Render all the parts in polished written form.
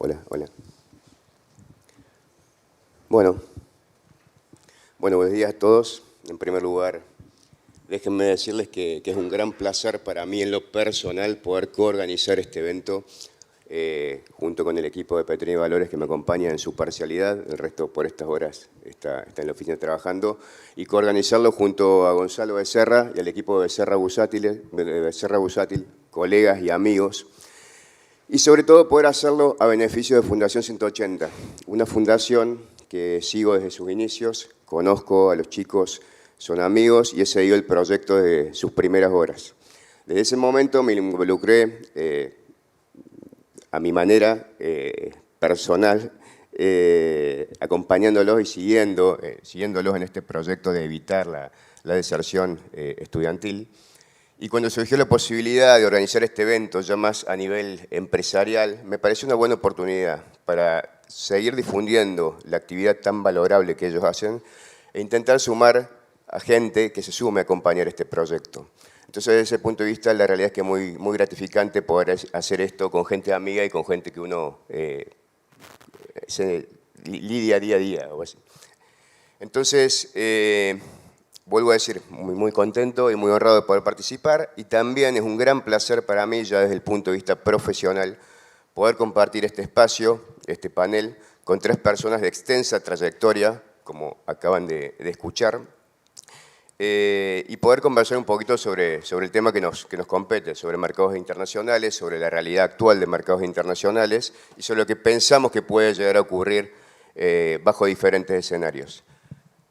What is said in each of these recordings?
Hola, hola. Bueno, buenos días a todos. En primer lugar, déjenme decirles que es un gran placer para mí en lo personal poder coorganizar este evento junto con el equipo de Petrini Valores que me acompaña en su parcialidad. El resto por estas horas está en la oficina trabajando. Y coorganizarlo junto a Gonzalo Becerra y al equipo de Becerra Busátil, colegas y amigos. Y sobre todo poder hacerlo a beneficio de Fundación 180, una fundación que sigo desde sus inicios, conozco a los chicos, son amigos y he seguido el proyecto de sus primeras horas. Desde ese momento me involucré a mi manera personal, acompañándolos y siguiéndolos en este proyecto de evitar la deserción estudiantil. Y cuando surgió la posibilidad de organizar este evento, ya más a nivel empresarial, me pareció una buena oportunidad para seguir difundiendo la actividad tan valorable que ellos hacen e intentar sumar a gente que se sume a acompañar este proyecto. Entonces, desde ese punto de vista, la realidad es que es muy gratificante poder hacer esto con gente amiga y con gente que uno se lidia día a día. O así. Entonces, vuelvo a decir, muy contento y muy honrado de poder participar y también es un gran placer para mí, ya desde el punto de vista profesional, poder compartir este espacio, este panel, con tres personas de extensa trayectoria, como acaban de escuchar, y poder conversar un poquito sobre el tema que nos compete, sobre mercados internacionales, sobre la realidad actual de mercados internacionales y sobre lo que pensamos que puede llegar a ocurrir bajo diferentes escenarios.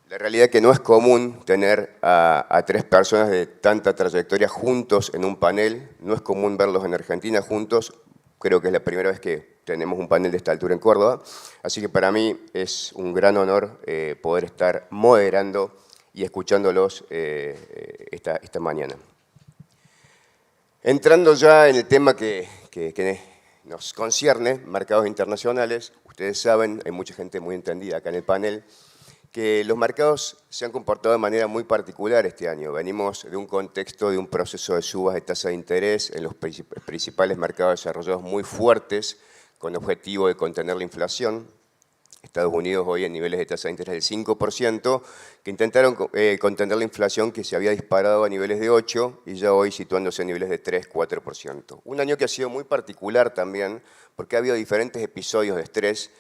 La realidad es que no es común tener a tres personas de tanta trayectoria juntos en un panel, no es común verlos en Argentina juntos, creo que es la primera vez que tenemos un panel de esta altura en Córdoba, así que para mí es un gran honor poder estar moderando y escuchándolos esta mañana. Entrando ya en el tema que nos concierne, mercados internacionales, ustedes saben, hay mucha gente muy entendida acá en el panel, que los mercados se han comportado de manera muy particular este año. Venimos de un contexto de un proceso de subas de tasa de interés en los principales mercados desarrollados muy fuertes, con objetivo de contener la inflación. Estados Unidos hoy en niveles de tasa de interés del 5%, que intentaron contener la inflación que se había disparado a niveles de 8% y ya hoy situándose a niveles de 3-4%. Un año que ha sido muy particular también, porque ha habido diferentes episodios de estrés.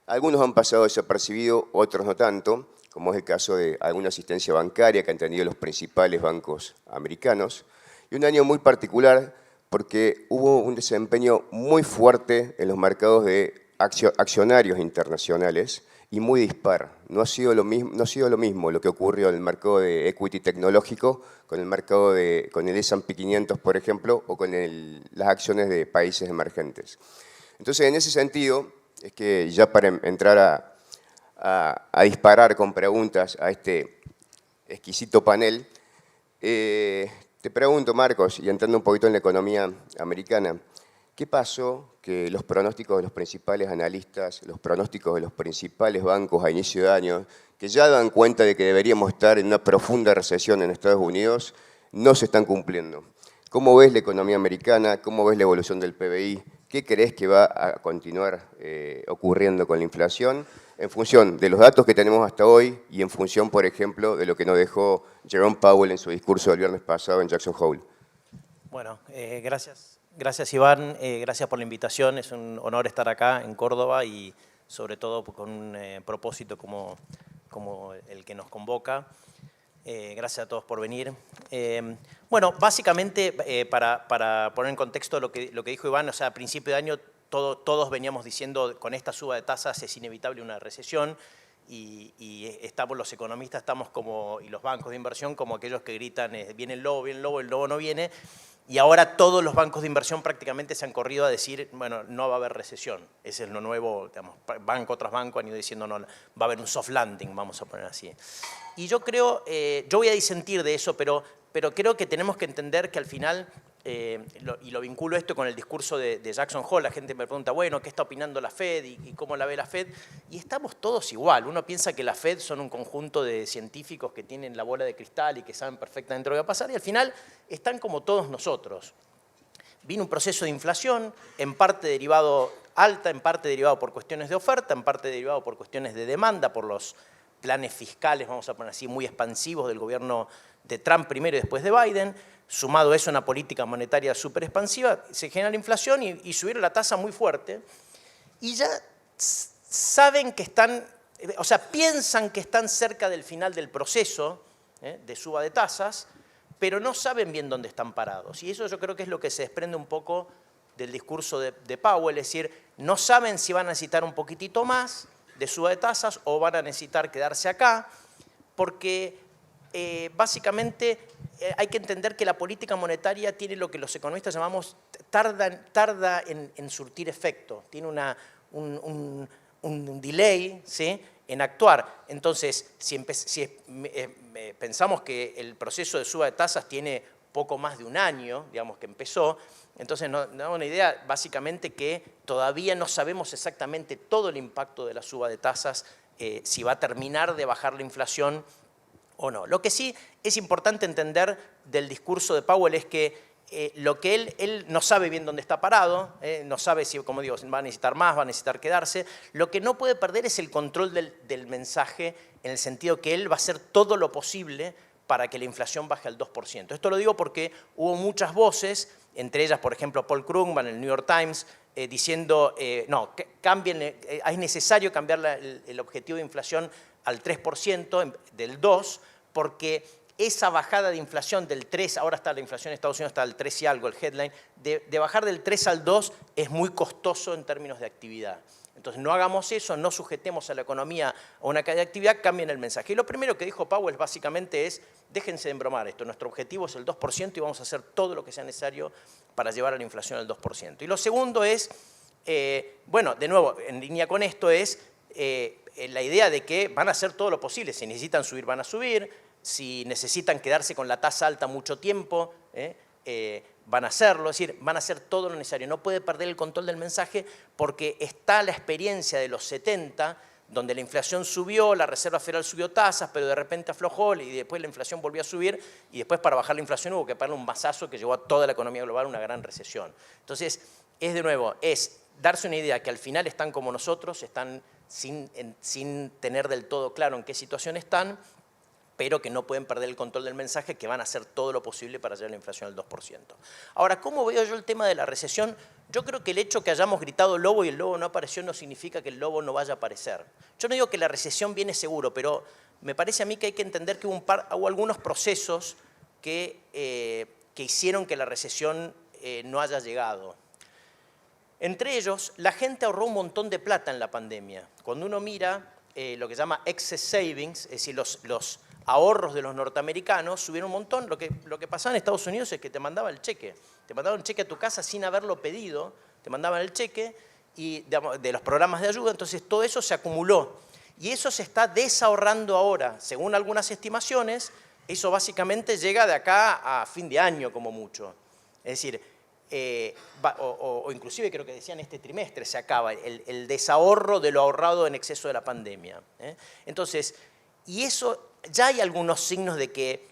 Algunos han pasado desapercibidos, otros no tanto, como es el caso de alguna asistencia bancaria que han tenido los principales bancos americanos. Y un año muy particular porque hubo un desempeño muy fuerte en los mercados de accionarios internacionales y muy dispar. No ha sido lo mismo lo que ocurrió en el mercado de equity tecnológico con el mercado con el S&P 500, por ejemplo, o con las acciones de países emergentes. Entonces, en ese sentido, es que ya para entrar a disparar con preguntas a este exquisito panel, te pregunto, Marcos, y entrando un poquito en la economía americana, ¿qué pasó que los pronósticos de los principales analistas, los pronósticos de los principales bancos a inicio de año, que ya dan cuenta de que deberíamos estar en una profunda recesión en Estados Unidos, no se están cumpliendo? ¿Cómo ves la economía americana? ¿Cómo ves la evolución del PBI? ¿Qué crees que va a continuar ocurriendo con la inflación en función de los datos que tenemos hasta hoy y en función, por ejemplo, de lo que nos dejó Jerome Powell en su discurso del viernes pasado en Jackson Hole? Bueno, gracias. Gracias, Iván. Gracias por la invitación. Es un honor estar acá en Córdoba y sobre todo con un propósito como el que nos convoca. Gracias a todos por venir. Bueno, básicamente, para poner en contexto lo que dijo Iván, o sea, a principio de año todos veníamos diciendo con esta suba de tasas es inevitable una recesión y estamos los economistas y los bancos de inversión como aquellos que gritan viene el lobo, el lobo no viene. Y ahora todos los bancos de inversión prácticamente se han corrido a decir, bueno, no va a haber recesión. Ese es lo nuevo, digamos, banco tras banco han ido diciendo, no, va a haber un soft landing, vamos a poner así. Y yo creo, yo voy a disentir de eso, pero creo que tenemos que entender que al final, y lo vinculo esto con el discurso de Jackson Hole, la gente me pregunta, bueno, ¿qué está opinando la Fed y cómo la ve la Fed? Y estamos todos igual. Uno piensa que la Fed son un conjunto de científicos que tienen la bola de cristal y que saben perfectamente lo que va a pasar, y al final están como todos nosotros. vino un proceso de inflación, en parte derivado alta, en parte derivado por cuestiones de oferta, en parte derivado por cuestiones de demanda, por los planes fiscales, vamos a poner así, muy expansivos del gobierno de Trump primero y después de Biden. Sumado a eso una política monetaria súper expansiva, se genera la inflación y subieron la tasa muy fuerte. Y ya saben que están, o sea, piensan que están cerca del final del proceso de suba de tasas, pero no saben bien dónde están parados. Y eso yo creo que es lo que se desprende un poco del discurso de Powell, es decir, no saben si van a necesitar un poquitito más de suba de tasas o van a necesitar quedarse acá, porque básicamente hay que entender que la política monetaria tiene lo que los economistas llamamos, tarda en surtir efecto, tiene un delay, ¿sí?, en actuar. Entonces, si pensamos que el proceso de suba de tasas tiene poco más de un año, digamos, que empezó, entonces nos da una idea básicamente que todavía no sabemos exactamente todo el impacto de la suba de tasas, si va a terminar de bajar la inflación o no. Lo que sí es importante entender del discurso de Powell es que lo que él no sabe bien dónde está parado, no sabe si, como digo, va a necesitar más, va a necesitar quedarse. Lo que no puede perder es el control del mensaje, en el sentido que él va a hacer todo lo posible para que la inflación baje al 2%. Esto lo digo porque hubo muchas voces, entre ellas, por ejemplo, Paul Krugman, en el New York Times, diciendo, no, cambien, es necesario cambiar el objetivo de inflación al 3%, del 2%, porque esa bajada de inflación del 3, ahora está la inflación en Estados Unidos, está al 3 y algo, el headline, de bajar del 3 al 2 es muy costoso en términos de actividad. Entonces no hagamos eso, no sujetemos a la economía a una caída de actividad, cambien el mensaje. Y lo primero que dijo Powell básicamente es, déjense de embromar esto, nuestro objetivo es el 2% y vamos a hacer todo lo que sea necesario para llevar a la inflación al 2%. Y lo segundo es, bueno, de nuevo, en línea con esto es la idea de que van a hacer todo lo posible, si necesitan subir van a subir, si necesitan quedarse con la tasa alta mucho tiempo, van a hacerlo, es decir, van a hacer todo lo necesario. No puede perder el control del mensaje porque está la experiencia de los 70, donde la inflación subió, la Reserva Federal subió tasas, pero de repente aflojó y después la inflación volvió a subir y después para bajar la inflación hubo que pagarle un mazazo que llevó a toda la economía global a una gran recesión. Entonces, es de nuevo, es darse una idea que al final están como nosotros, están sin tener del todo claro en qué situación están, pero que no pueden perder el control del mensaje, que van a hacer todo lo posible para llevar la inflación al 2%. Ahora, ¿cómo veo yo el tema de la recesión? Yo creo que el hecho que hayamos gritado lobo y el lobo no apareció no significa que el lobo no vaya a aparecer. Yo no digo que la recesión viene seguro, pero me parece a mí que hay que entender que hubo algunos procesos que hicieron que la recesión no haya llegado. Entre ellos, la gente ahorró un montón de plata en la pandemia. Cuando uno mira lo que se llama excess savings, es decir, los ahorros de los norteamericanos subieron un montón. Lo que pasaba en Estados Unidos es que te mandaban el cheque. Te mandaban un cheque a tu casa sin haberlo pedido, te mandaban el cheque y de los programas de ayuda, entonces todo eso se acumuló. Y eso se está desahorrando ahora. Según algunas estimaciones, eso básicamente llega de acá a fin de año como mucho. Es decir, o inclusive creo que decían este trimestre se acaba el desahorro de lo ahorrado en exceso de la pandemia. Entonces, y eso ya hay algunos signos de que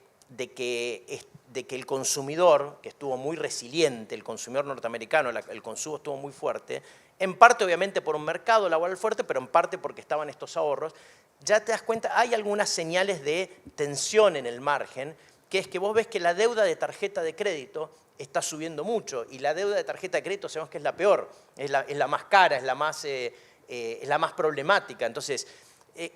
el consumidor, que estuvo muy resiliente, el consumidor norteamericano, el consumo estuvo muy fuerte, en parte obviamente por un mercado laboral fuerte, pero en parte porque estaban estos ahorros, ya te das cuenta, hay algunas señales de tensión en el margen, que es que vos ves que la deuda de tarjeta de crédito está subiendo mucho, y la deuda de tarjeta de crédito sabemos que es la peor, es la más cara, es la más problemática. Entonces,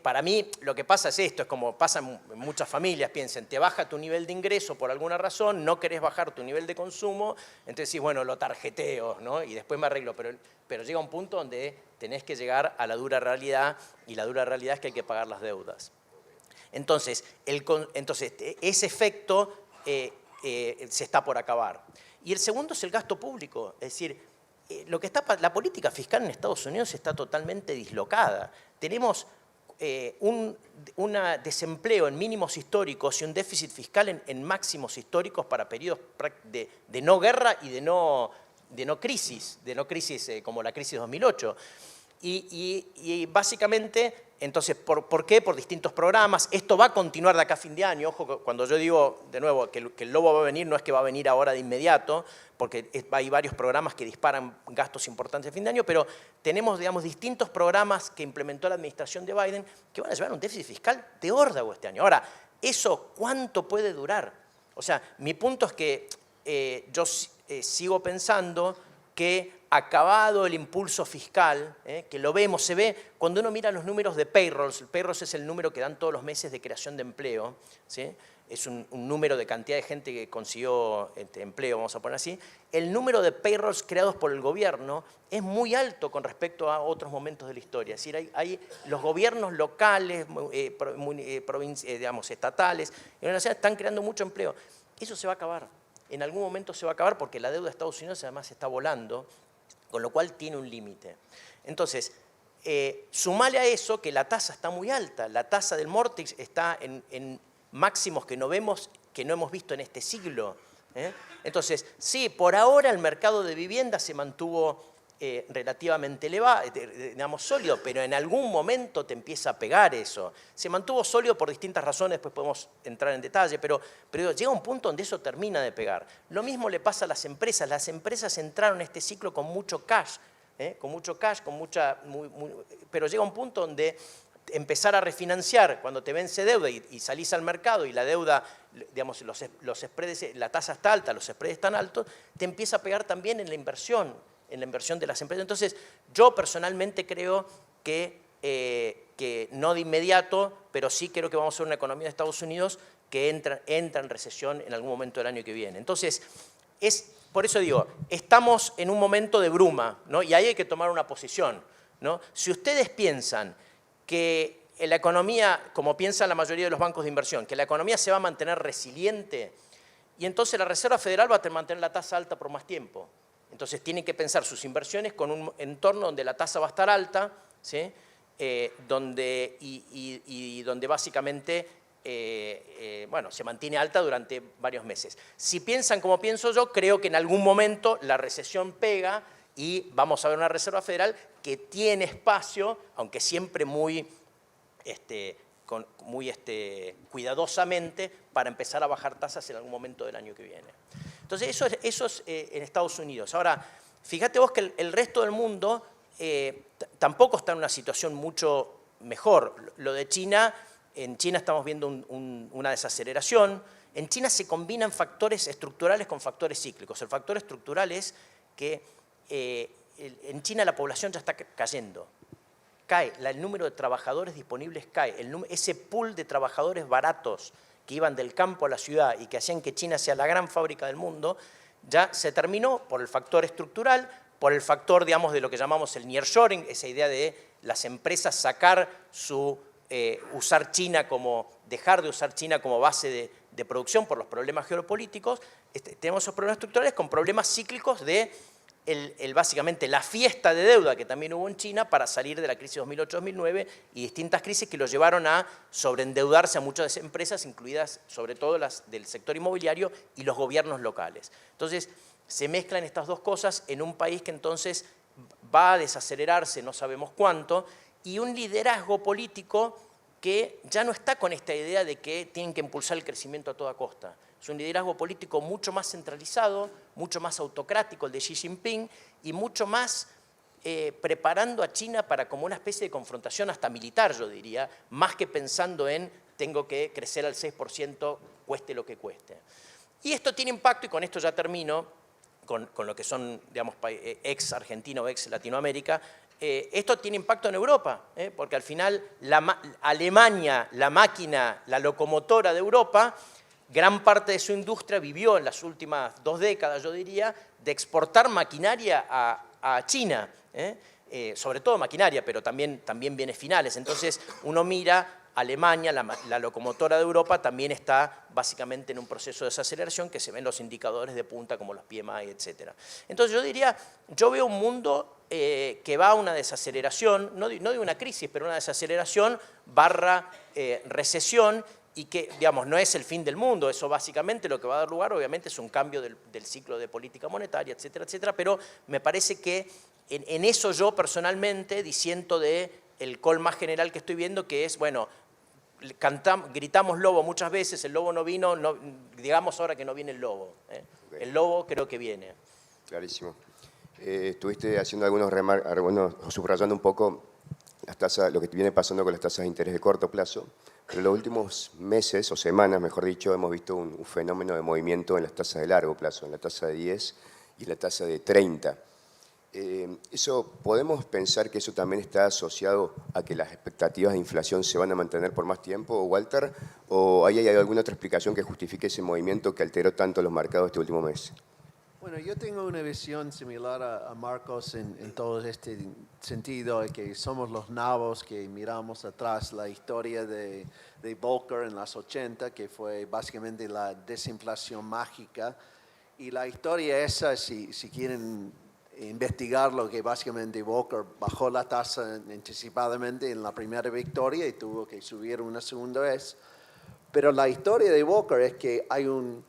para mí lo que pasa es esto, es como pasa en muchas familias, piensen, te baja tu nivel de ingreso por alguna razón, no querés bajar tu nivel de consumo, entonces decís, bueno, lo tarjeteo, ¿no? Y después me arreglo, pero llega un punto donde tenés que llegar a la dura realidad, y la dura realidad es que hay que pagar las deudas. Entonces ese efecto se está por acabar. Y el segundo es el gasto público, es decir, la política fiscal en Estados Unidos está totalmente dislocada. Tenemos un desempleo en mínimos históricos y un déficit fiscal en máximos históricos para periodos de no guerra y de no crisis como la crisis de 2008. Y básicamente Entonces, ¿por qué? Por distintos programas. Esto va a continuar de acá a fin de año. Ojo, cuando yo digo, de nuevo, que el lobo va a venir, no es que va a venir ahora de inmediato, porque hay varios programas que disparan gastos importantes a fin de año, pero tenemos, digamos, distintos programas que implementó la administración de Biden que van a llevar a un déficit fiscal de órdago este año. Ahora, ¿eso cuánto puede durar? O sea, mi punto es que yo sigo pensando que acabado el impulso fiscal, que lo vemos, se ve cuando uno mira los números de payrolls. El payrolls es el número que dan todos los meses de creación de empleo, ¿sí? Es un número de cantidad de gente que consiguió empleo, vamos a poner así. El número de payrolls creados por el gobierno es muy alto con respecto a otros momentos de la historia. Es decir, hay los gobiernos locales, digamos, estatales, están creando mucho empleo. Eso se va a acabar. En algún momento se va a acabar porque la deuda de Estados Unidos además está volando, con lo cual tiene un límite. Entonces, sumale a eso que la tasa está muy alta. La tasa del Mortgage está en máximos que no hemos visto en este siglo. Entonces, sí, por ahora el mercado de vivienda se mantuvo relativamente elevado, digamos, sólido, pero en algún momento te empieza a pegar eso. Se mantuvo sólido por distintas razones, después podemos entrar en detalle, pero llega un punto donde eso termina de pegar. Lo mismo le pasa a las empresas. Las empresas entraron en este ciclo con mucho cash, pero llega un punto donde empezar a refinanciar cuando te vence deuda y salís al mercado y la deuda, digamos, los spreads, la tasa está alta, los spreads están altos, te empieza a pegar también en la inversión de las empresas. Entonces, yo personalmente creo que no de inmediato, pero sí creo que vamos a ver una economía de Estados Unidos que entra en recesión en algún momento del año que viene. Entonces, por eso digo, estamos en un momento de bruma, ¿no? Y ahí hay que tomar una posición, ¿no? Si ustedes piensan que la economía, como piensa la mayoría de los bancos de inversión, que la economía se va a mantener resiliente, y entonces la Reserva Federal va a mantener la tasa alta por más tiempo. Entonces tienen que pensar sus inversiones con un entorno donde la tasa va a estar alta, ¿sí? Donde básicamente bueno, se mantiene alta durante varios meses. Si piensan como pienso yo, creo que en algún momento la recesión pega y vamos a ver una Reserva Federal que tiene espacio, aunque siempre muy cuidadosamente, para empezar a bajar tasas en algún momento del año que viene. Entonces, eso es en Estados Unidos. Ahora, fíjate vos que el resto del mundo tampoco está en una situación mucho mejor. Lo de China, en China estamos viendo una desaceleración. En China se combinan factores estructurales con factores cíclicos. El factor estructural es que en China la población ya está cayendo. Cae, el número de trabajadores disponibles cae. Ese pool de trabajadores baratos que iban del campo a la ciudad y que hacían que China sea la gran fábrica del mundo, ya se terminó por el factor estructural, por el factor, digamos, de lo que llamamos el nearshoring, esa idea de las empresas sacar dejar de usar China como base de producción por los problemas geopolíticos. Tenemos esos problemas estructurales con problemas cíclicos de básicamente la fiesta de deuda que también hubo en China para salir de la crisis 2008-2009 y distintas crisis que lo llevaron a sobreendeudarse a muchas empresas, incluidas sobre todo las del sector inmobiliario y los gobiernos locales. Entonces, se mezclan estas dos cosas en un país que entonces va a desacelerarse, no sabemos cuánto, y un liderazgo político que ya no está con esta idea de que tienen que impulsar el crecimiento a toda costa. Es un liderazgo político mucho más centralizado, mucho más autocrático, el de Xi Jinping, y mucho más preparando a China para como una especie de confrontación hasta militar, yo diría, más que pensando en tengo que crecer al 6%, cueste lo que cueste. Y esto tiene impacto, y con esto ya termino, con lo que son, digamos, ex Argentina o ex Latinoamérica. Esto tiene impacto en Europa, porque al final Alemania, la máquina, la locomotora de Europa, gran parte de su industria vivió en las últimas 2 décadas, yo diría, de exportar maquinaria a China, sobre todo maquinaria, pero también bienes finales. Entonces uno mira, Alemania, la locomotora de Europa, también está básicamente en un proceso de desaceleración que se ven los indicadores de punta como los PMI, etc. Entonces yo diría, yo veo un mundo que va a una desaceleración, no de una crisis, pero una desaceleración / recesión, y que, digamos, no es el fin del mundo. Eso básicamente lo que va a dar lugar, obviamente, es un cambio del ciclo de política monetaria, etcétera, etcétera, pero me parece que en eso yo personalmente disiento de el call más general que estoy viendo, que es, bueno, gritamos lobo muchas veces, el lobo no vino, no, digamos ahora que no viene el lobo. Okay. El lobo creo que viene. Clarísimo. Estuviste haciendo algunos subrayando un poco las tasas, lo que viene pasando con las tasas de interés de corto plazo, pero en los últimos meses o semanas, mejor dicho, hemos visto un fenómeno de movimiento en las tasas de largo plazo, en la tasa de 10 y la tasa de 30. ¿Podemos pensar que eso también está asociado a que las expectativas de inflación se van a mantener por más tiempo, Walter? ¿O hay alguna otra explicación que justifique ese movimiento que alteró tanto los mercados este último mes? Bueno, yo tengo una visión similar a Marcos en todo este sentido, de que somos los nabos que miramos atrás la historia de Volcker en los 80, que fue básicamente la desinflación mágica. Y la historia esa, si quieren investigarlo, que básicamente Volcker bajó la tasa anticipadamente en la primera victoria y tuvo que subir una segunda vez. Pero la historia de Volcker es que hay un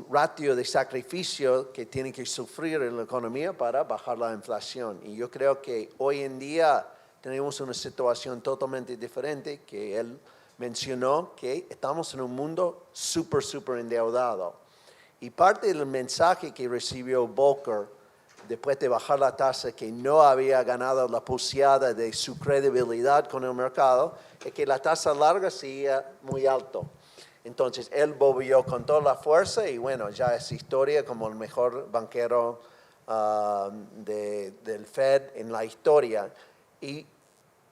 ratio de sacrificio que tiene que sufrir en la economía para bajar la inflación. Y yo creo que hoy en día tenemos una situación totalmente diferente, que él mencionó, que estamos en un mundo súper endeudado. Y parte del mensaje que recibió Volcker después de bajar la tasa, que no había ganado la pulseada de su credibilidad con el mercado, es que la tasa larga seguía muy alto. Entonces, él volvió con toda la fuerza y bueno, ya es historia como el mejor banquero del Fed en la historia. Y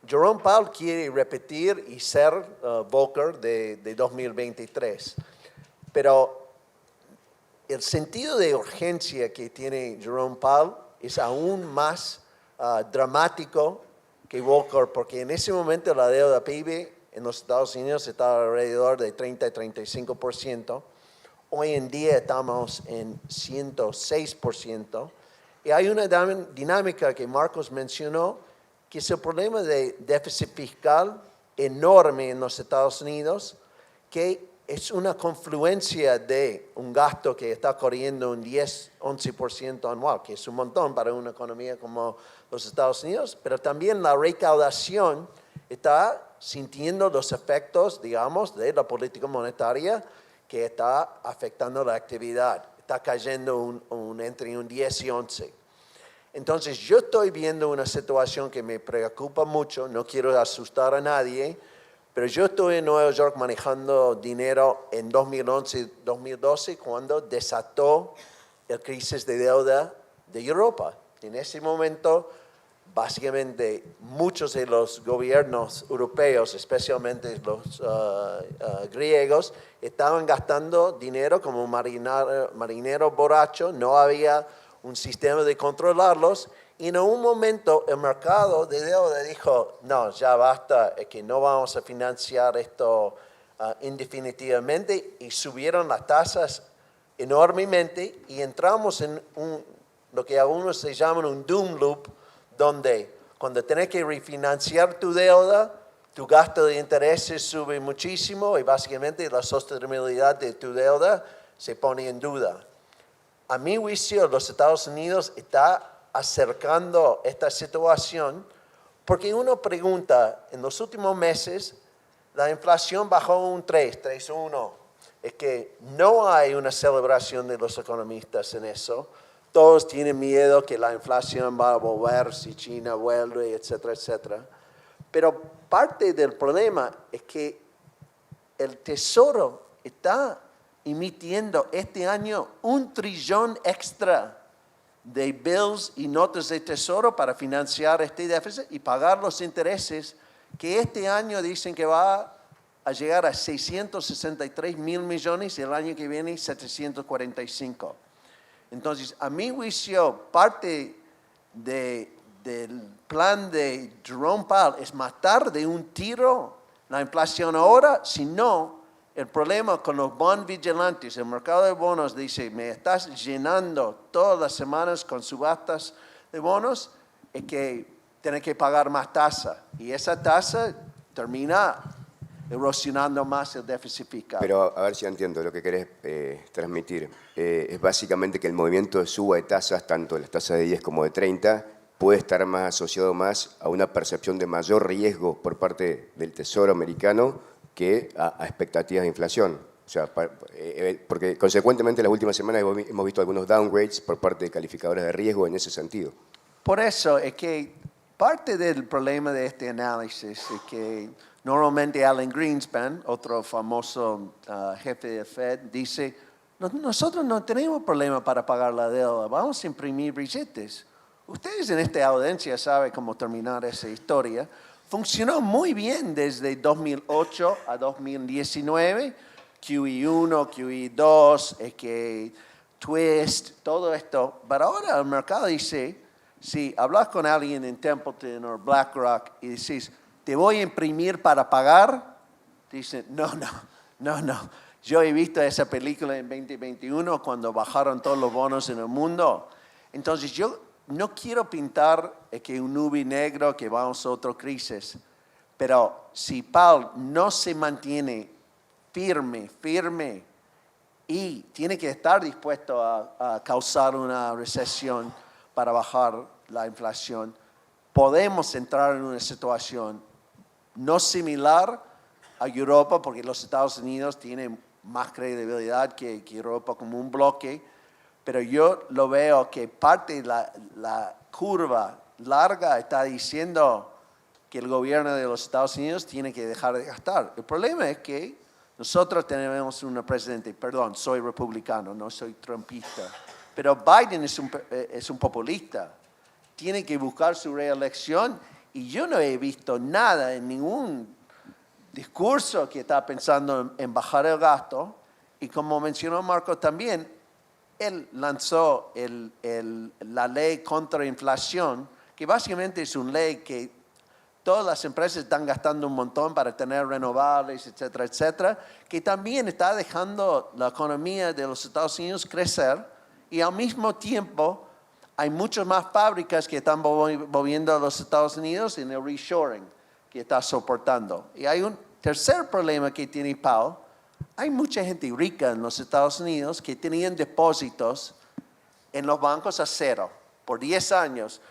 Jerome Powell quiere repetir y ser Volcker de 2023. Pero el sentido de urgencia que tiene Jerome Powell es aún más dramático que Volcker, porque en ese momento la deuda PIB en los Estados Unidos está alrededor de 30-35%. Hoy en día estamos en 106%. Y hay una dinámica que Marcos mencionó, que es el problema de déficit fiscal enorme en los Estados Unidos, que es una confluencia de un gasto que está corriendo un 10-11% anual, que es un montón para una economía como los Estados Unidos, pero también la recaudación está sintiendo los efectos, digamos, de la política monetaria que está afectando la actividad. Está cayendo entre un 10 y 11. Entonces, yo estoy viendo una situación que me preocupa mucho, no quiero asustar a nadie, pero yo estuve en Nueva York manejando dinero en 2011 y 2012 cuando desató la crisis de deuda de Europa. En ese momento, básicamente, muchos de los gobiernos europeos, especialmente los griegos, estaban gastando dinero como marinero borracho, no había un sistema de controlarlos, y en un momento el mercado de deuda dijo, no, ya basta, es que no vamos a financiar esto indefinitivamente, y subieron las tasas enormemente, y entramos en lo que algunos se llaman un doom loop, donde cuando tienes que refinanciar tu deuda, tu gasto de intereses sube muchísimo y básicamente la sostenibilidad de tu deuda se pone en duda. A mi juicio, los Estados Unidos está acercando esta situación porque uno pregunta, en los últimos meses, la inflación bajó un 3.1. Es que no hay una celebración de los economistas en eso. Todos tienen miedo que la inflación va a volver si China vuelve, etcétera, etcétera. Pero parte del problema es que el Tesoro está emitiendo este año $1 trillón extra de bills y notas de Tesoro para financiar este déficit y pagar los intereses que este año dicen que va a llegar a 663 mil millones y el año que viene 745. Entonces, a mi juicio, parte del plan de Jerome Powell es matar de un tiro la inflación ahora, si no, el problema con los bond vigilantes, el mercado de bonos dice, me estás llenando todas las semanas con subastas de bonos, es que tienes que pagar más tasa. Y esa tasa termina erosionando más el déficit fiscal. Pero a ver si entiendo lo que querés transmitir. Es básicamente que el movimiento de suba de tasas, tanto las tasas de 10 como de 30, puede estar más asociado más a una percepción de mayor riesgo por parte del Tesoro americano que a expectativas de inflación. O sea, porque consecuentemente en las últimas semanas hemos visto algunos downgrades por parte de calificadores de riesgo en ese sentido. Por eso es que parte del problema de este análisis es que normalmente Alan Greenspan, otro famoso jefe de Fed, dice, nosotros no tenemos problema para pagar la deuda, vamos a imprimir billetes. Ustedes en esta audiencia saben cómo terminar esa historia. Funcionó muy bien desde 2008 a 2019, QE1, QE2, que Twist, todo esto. Pero ahora el mercado dice, si hablas con alguien en Templeton o BlackRock y decís, te voy a imprimir para pagar, dicen, no. Yo he visto esa película en 2021 cuando bajaron todos los bonos en el mundo. Entonces yo no quiero pintar que un nube negro que vamos a otra crisis, pero si Powell no se mantiene firme y tiene que estar dispuesto a causar una recesión para bajar la inflación, podemos entrar en una situación no similar a Europa, porque los Estados Unidos tienen más credibilidad que Europa como un bloque, pero yo lo veo que parte de la curva larga está diciendo que el gobierno de los Estados Unidos tiene que dejar de gastar. El problema es que nosotros tenemos un presidente, perdón, soy republicano, no soy trumpista, pero Biden es un populista. Tiene que buscar su reelección y yo no he visto nada en ningún discurso que está pensando en bajar el gasto. Y como mencionó Marco también, él lanzó la ley contra inflación, que básicamente es una ley que todas las empresas están gastando un montón para tener renovables, etcétera, etcétera, que también está dejando la economía de los Estados Unidos crecer y al mismo tiempo hay muchas más fábricas que están moviendo a los Estados Unidos en el reshoring que está soportando. Y hay un tercer problema que tiene Powell. Hay mucha gente rica en los Estados Unidos que tenían depósitos en los bancos a cero por 10 años.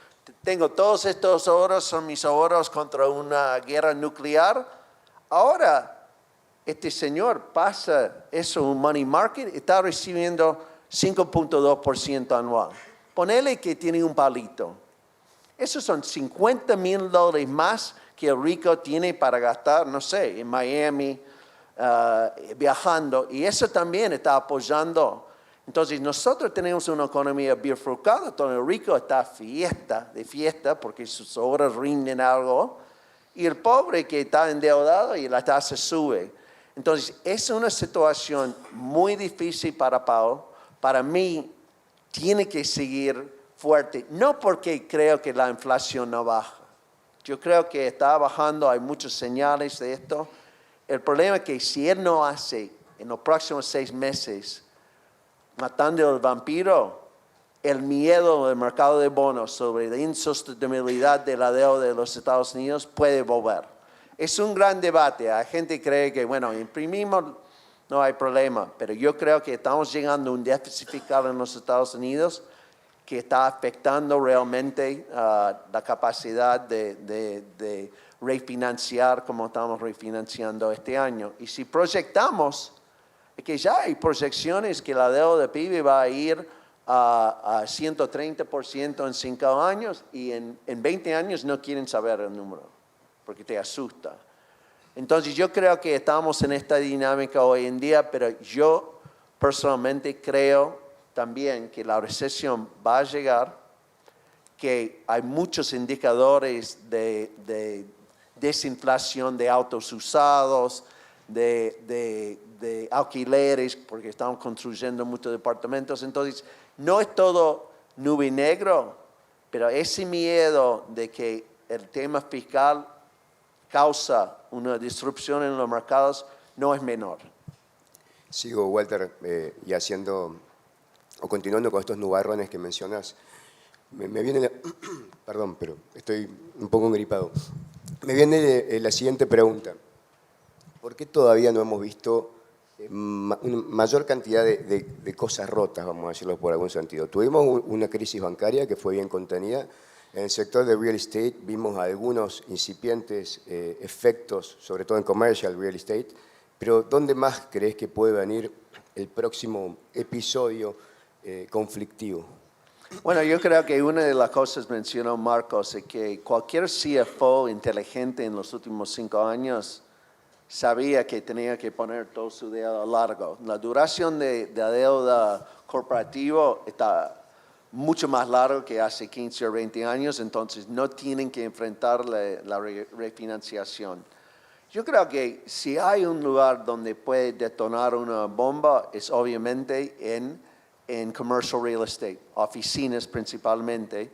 Tengo todos estos ahorros, son mis ahorros contra una guerra nuclear. Ahora, este señor pasa eso, un money market, está recibiendo 5.2% anual. Ponele que tiene un palito. Esos son $50,000 más que el rico tiene para gastar, no sé, en Miami, viajando. Y eso también está apoyando. Entonces, nosotros tenemos una economía bifurcada, donde el rico está de fiesta, porque sus ahorros rinden algo, y el pobre que está endeudado y la tasa sube. Entonces, es una situación muy difícil para Powell. Para mí, tiene que seguir fuerte, no porque creo que la inflación no baja. Yo creo que está bajando, hay muchas señales de esto. El problema es que si él no hace en los próximos 6 meses, matando al vampiro, el miedo del mercado de bonos sobre la insostenibilidad de la deuda de los Estados Unidos puede volver. Es un gran debate. Hay gente que cree que, bueno, imprimimos, no hay problema. Pero yo creo que estamos llegando a un déficit fiscal en los Estados Unidos que está afectando realmente la capacidad de refinanciar como estamos refinanciando este año. Y si proyectamos, es que ya hay proyecciones que la deuda de PIB va a ir a 130% en 5 años y en 20 años no quieren saber el número porque te asusta. Entonces yo creo que estamos en esta dinámica hoy en día, pero yo personalmente creo también que la recesión va a llegar, que hay muchos indicadores de desinflación de autos usados, de alquileres, porque estamos construyendo muchos departamentos. Entonces, no es todo nube y negro, pero ese miedo de que el tema fiscal causa una disrupción en los mercados no es menor. Sigo, Walter, y continuando con estos nubarrones que mencionas, me viene perdón, pero estoy un poco engripado. Me viene la siguiente pregunta. ¿Por qué todavía no hemos visto una mayor cantidad de cosas rotas, vamos a decirlo por algún sentido? Tuvimos una crisis bancaria que fue bien contenida En el sector de real estate vimos algunos incipientes efectos, sobre todo en commercial real estate, pero ¿dónde más crees que puede venir el próximo episodio conflictivo? Bueno, yo creo que una de las cosas mencionó Marcos es que cualquier CFO inteligente en los últimos 5 años sabía que tenía que poner todo su dedo largo. La duración de la deuda corporativa está mucho más largo que hace 15 o 20 años, entonces no tienen que enfrentar la refinanciación. Yo creo que si hay un lugar donde puede detonar una bomba es obviamente en commercial real estate, oficinas principalmente.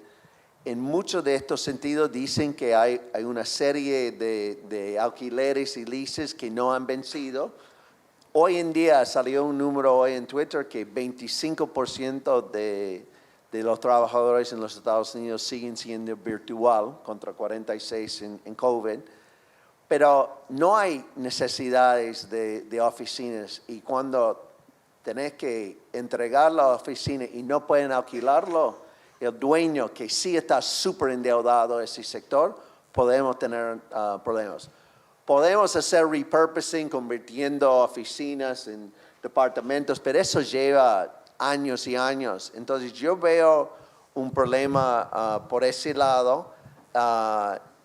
En muchos de estos sentidos dicen que hay una serie de alquileres y leases que no han vencido. Hoy en día salió un número hoy en Twitter que 25% de los trabajadores en los Estados Unidos siguen siendo virtual, contra 46% en COVID. Pero no hay necesidades de oficinas y cuando tenés que entregar la oficina y no pueden alquilarlo, el dueño que sí está súper endeudado ese sector, podemos tener problemas. Podemos hacer repurposing, convirtiendo oficinas en departamentos, pero eso lleva años y años. Entonces yo veo un problema por ese lado.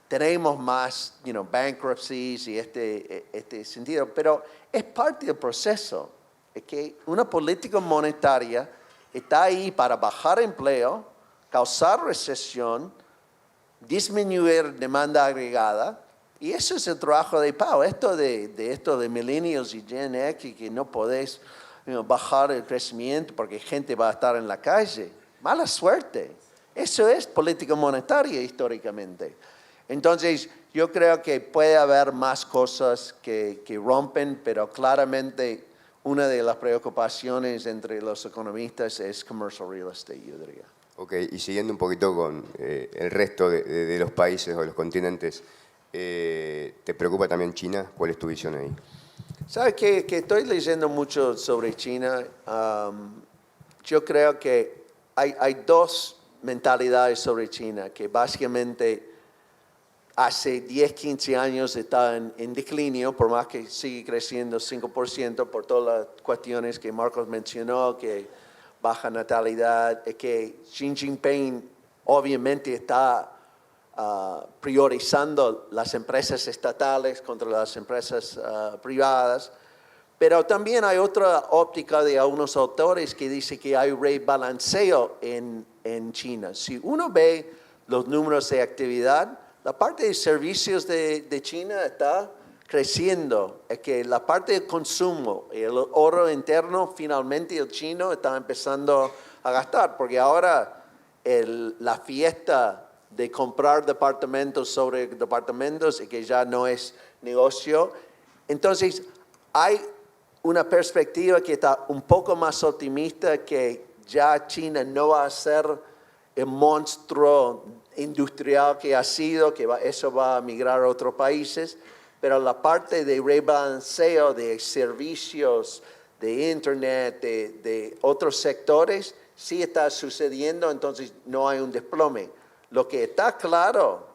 Tenemos más bankruptcies y este sentido, pero es parte del proceso. Es que una política monetaria está ahí para bajar empleo, causar recesión, disminuir demanda agregada, y eso es el trabajo de Powell. Esto de millennials y Gen X, que no podés bajar el crecimiento porque gente va a estar en la calle. Mala suerte. Eso es política monetaria históricamente. Entonces, yo creo que puede haber más cosas que rompen, pero claramente una de las preocupaciones entre los economistas es commercial real estate, yo diría. Ok, y siguiendo un poquito con el resto de los países o los continentes, ¿te preocupa también China? ¿Cuál es tu visión ahí? ¿Sabes que estoy leyendo mucho sobre China? Yo creo que hay dos mentalidades sobre China, que básicamente hace 10, 15 años está en declinio, por más que sigue creciendo 5% por todas las cuestiones que Marcos mencionó, que baja natalidad, que Xi Jinping obviamente está priorizando las empresas estatales contra las empresas privadas, pero también hay otra óptica de algunos autores que dice que hay rebalanceo en China. Si uno ve los números de actividad, la parte de servicios de China está creciendo. Es que la parte de consumo, el ahorro interno, finalmente el chino está empezando a gastar, porque ahora la fiesta de comprar departamentos sobre departamentos y que ya no es negocio. Entonces, hay una perspectiva que está un poco más optimista, que ya China no va a ser el monstruo industrial que ha sido, eso va a migrar a otros países, pero la parte de rebalanceo de servicios, de internet, de otros sectores, sí está sucediendo, entonces no hay un desplome. Lo que está claro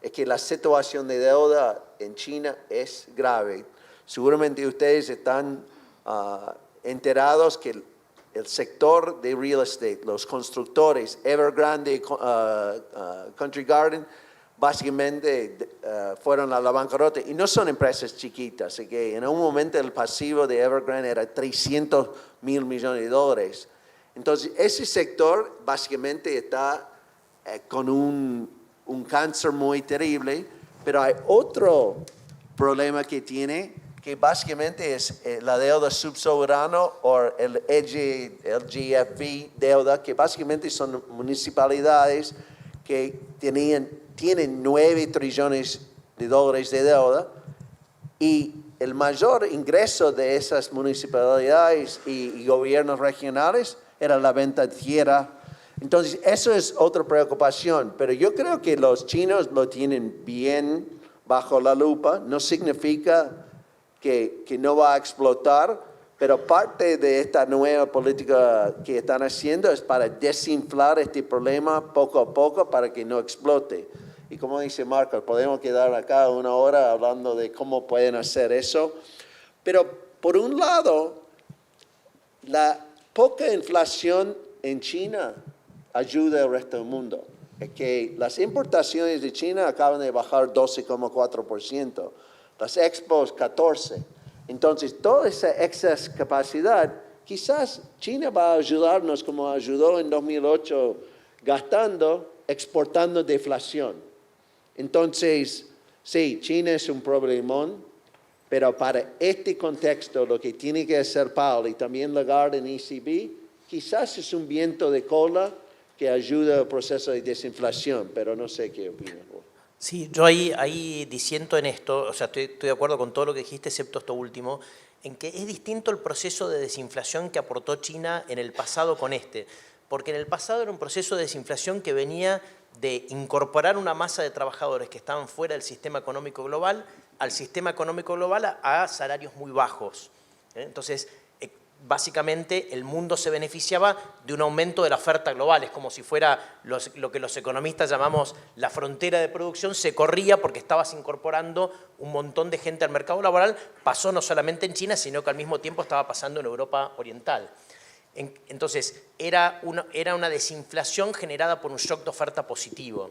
es que la situación de deuda en China es grave. Seguramente ustedes están enterados que el sector de real estate, los constructores, Evergrande, Country Garden, básicamente fueron a la bancarrota, y no son empresas chiquitas, así que en un momento el pasivo de Evergrande era $300 mil millones. Entonces ese sector básicamente está con un cáncer muy terrible, pero hay otro problema que tiene, que básicamente es la deuda subsoberana o el LGFV deuda, que básicamente son municipalidades que tienen 9 trillones de dólares de deuda, y el mayor ingreso de esas municipalidades y gobiernos regionales era la venta de tierra. Entonces, eso es otra preocupación, pero yo creo que los chinos lo tienen bien bajo la lupa. No significa que no va a explotar, Pero parte de esta nueva política que están haciendo es para desinflar este problema poco a poco para que no explote. Y como dice Marco, podemos quedar acá una hora hablando de cómo pueden hacer eso. Pero por un lado, la poca inflación en China ayuda al resto del mundo. Es que las importaciones de China acaban de bajar 12,4%, las expos 14%. Entonces, toda esa excess capacidad, quizás China va a ayudarnos como ayudó en 2008, gastando, exportando deflación. Entonces, sí, China es un problemón, pero para este contexto lo que tiene que hacer Powell y también Lagarde en ECB, quizás es un viento de cola que ayuda al proceso de desinflación, pero no sé qué opinas vos. Sí, yo ahí disiento en esto, o sea, estoy de acuerdo con todo lo que dijiste, excepto esto último, en que es distinto el proceso de desinflación que aportó China en el pasado con este, porque en el pasado era un proceso de desinflación que venía de incorporar una masa de trabajadores que estaban fuera del sistema económico global al sistema económico global a salarios muy bajos. Entonces, básicamente el mundo se beneficiaba de un aumento de la oferta global, es como si fuera lo que los economistas llamamos la frontera de producción, se corría porque estabas incorporando un montón de gente al mercado laboral, pasó no solamente en China, sino que al mismo tiempo estaba pasando en Europa Oriental. Entonces, era una desinflación generada por un shock de oferta positivo.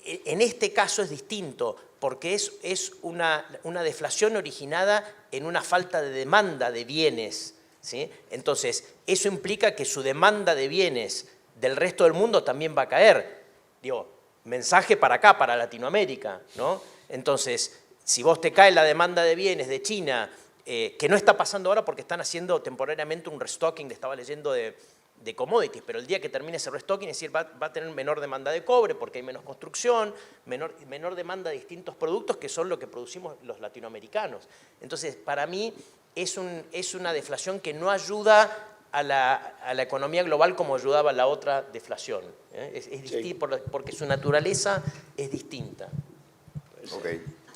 En este caso es distinto, porque es una deflación originada en una falta de demanda de bienes, ¿sí? Entonces, eso implica que su demanda de bienes del resto del mundo también va a caer. Digo, mensaje para acá, para Latinoamérica, ¿no? Entonces, si vos te cae la demanda de bienes de China, que no está pasando ahora porque están haciendo temporariamente un restocking, estaba leyendo de commodities, pero el día que termine ese restocking, es decir, va a tener menor demanda de cobre porque hay menos construcción, menor demanda de distintos productos que son lo que producimos los latinoamericanos. Entonces, para mí es una deflación que no ayuda a la economía global como ayudaba la otra deflación. Es distinto, sí, porque su naturaleza es distinta. Ok,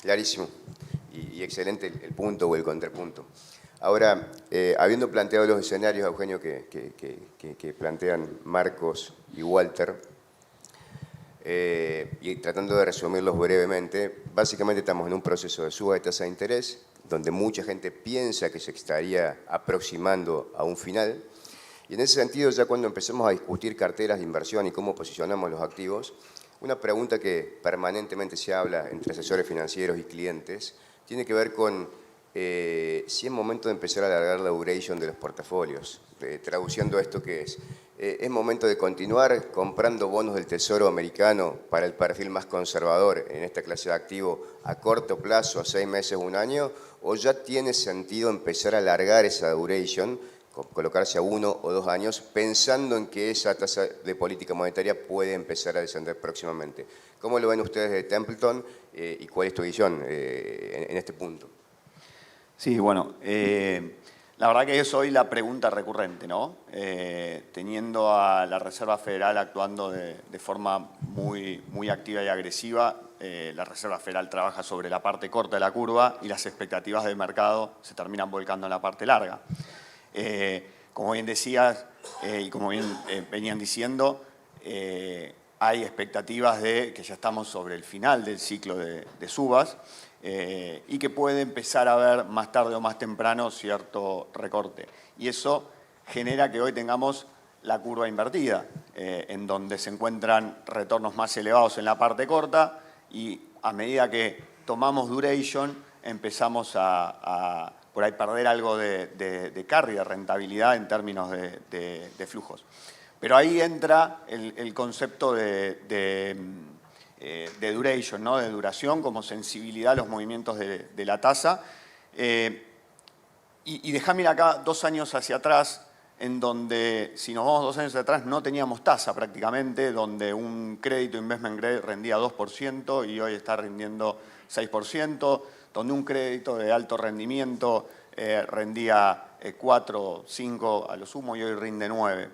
clarísimo. Y excelente el punto o el contrapunto. Ahora, habiendo planteado los escenarios, Eugenio, que plantean Marcos y Walter, y tratando de resumirlos brevemente, básicamente estamos en un proceso de suba de tasa de interés, donde mucha gente piensa que se estaría aproximando a un final, y en ese sentido, ya cuando empecemos a discutir carteras de inversión y cómo posicionamos los activos, una pregunta que permanentemente se habla entre asesores financieros y clientes, tiene que ver con si es momento de empezar a alargar la duration de los portafolios. Traduciendo esto, ¿qué es? ¿Es momento de continuar comprando bonos del Tesoro americano para el perfil más conservador en esta clase de activo a corto plazo, a 6 meses, 1 año? ¿O ya tiene sentido empezar a alargar esa duration, colocarse a 1 o 2 años, pensando en que esa tasa de política monetaria puede empezar a descender próximamente? ¿Cómo lo ven ustedes de Templeton y cuál es tu visión en este punto? Sí, bueno, la verdad que es hoy la pregunta recurrente, ¿no? Teniendo a la Reserva Federal actuando de forma muy activa y agresiva, la Reserva Federal trabaja sobre la parte corta de la curva y las expectativas del mercado se terminan volcando en la parte larga. Como bien decías y como bien venían diciendo, hay expectativas de que ya estamos sobre el final del ciclo de subas y que puede empezar a haber más tarde o más temprano cierto recorte. Y eso genera que hoy tengamos la curva invertida, en donde se encuentran retornos más elevados en la parte corta y a medida que tomamos duration empezamos a por ahí perder algo de carry, de rentabilidad en términos de flujos. Pero ahí entra el concepto de duration, ¿no? De duración como sensibilidad a los movimientos de la tasa. Y déjame ir acá 2 años hacia atrás, en donde, si nos vamos 2 años hacia atrás, no teníamos tasa prácticamente, donde un crédito investment grade rendía 2% y hoy está rindiendo 6%, donde un crédito de alto rendimiento rendía 4, 5 a lo sumo y hoy rinde 9.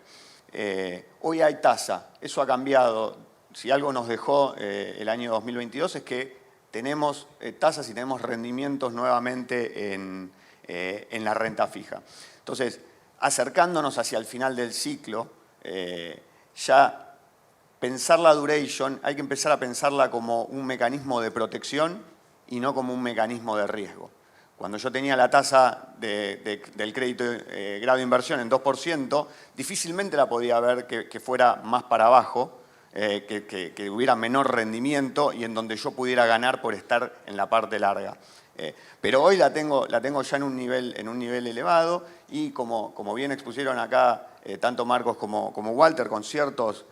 Hoy hay tasa, eso ha cambiado. Si algo nos dejó el año 2022 es que tenemos tasas y tenemos rendimientos nuevamente en en la renta fija. Entonces, acercándonos hacia el final del ciclo, ya pensar la duration, hay que empezar a pensarla como un mecanismo de protección y no como un mecanismo de riesgo. Cuando yo tenía la tasa del crédito grado de inversión en 2%, difícilmente la podía ver que fuera más para abajo, que hubiera menor rendimiento y en donde yo pudiera ganar por estar en la parte larga. Pero hoy la tengo ya en un nivel elevado y como bien expusieron acá tanto Marcos como Walter, con ciertos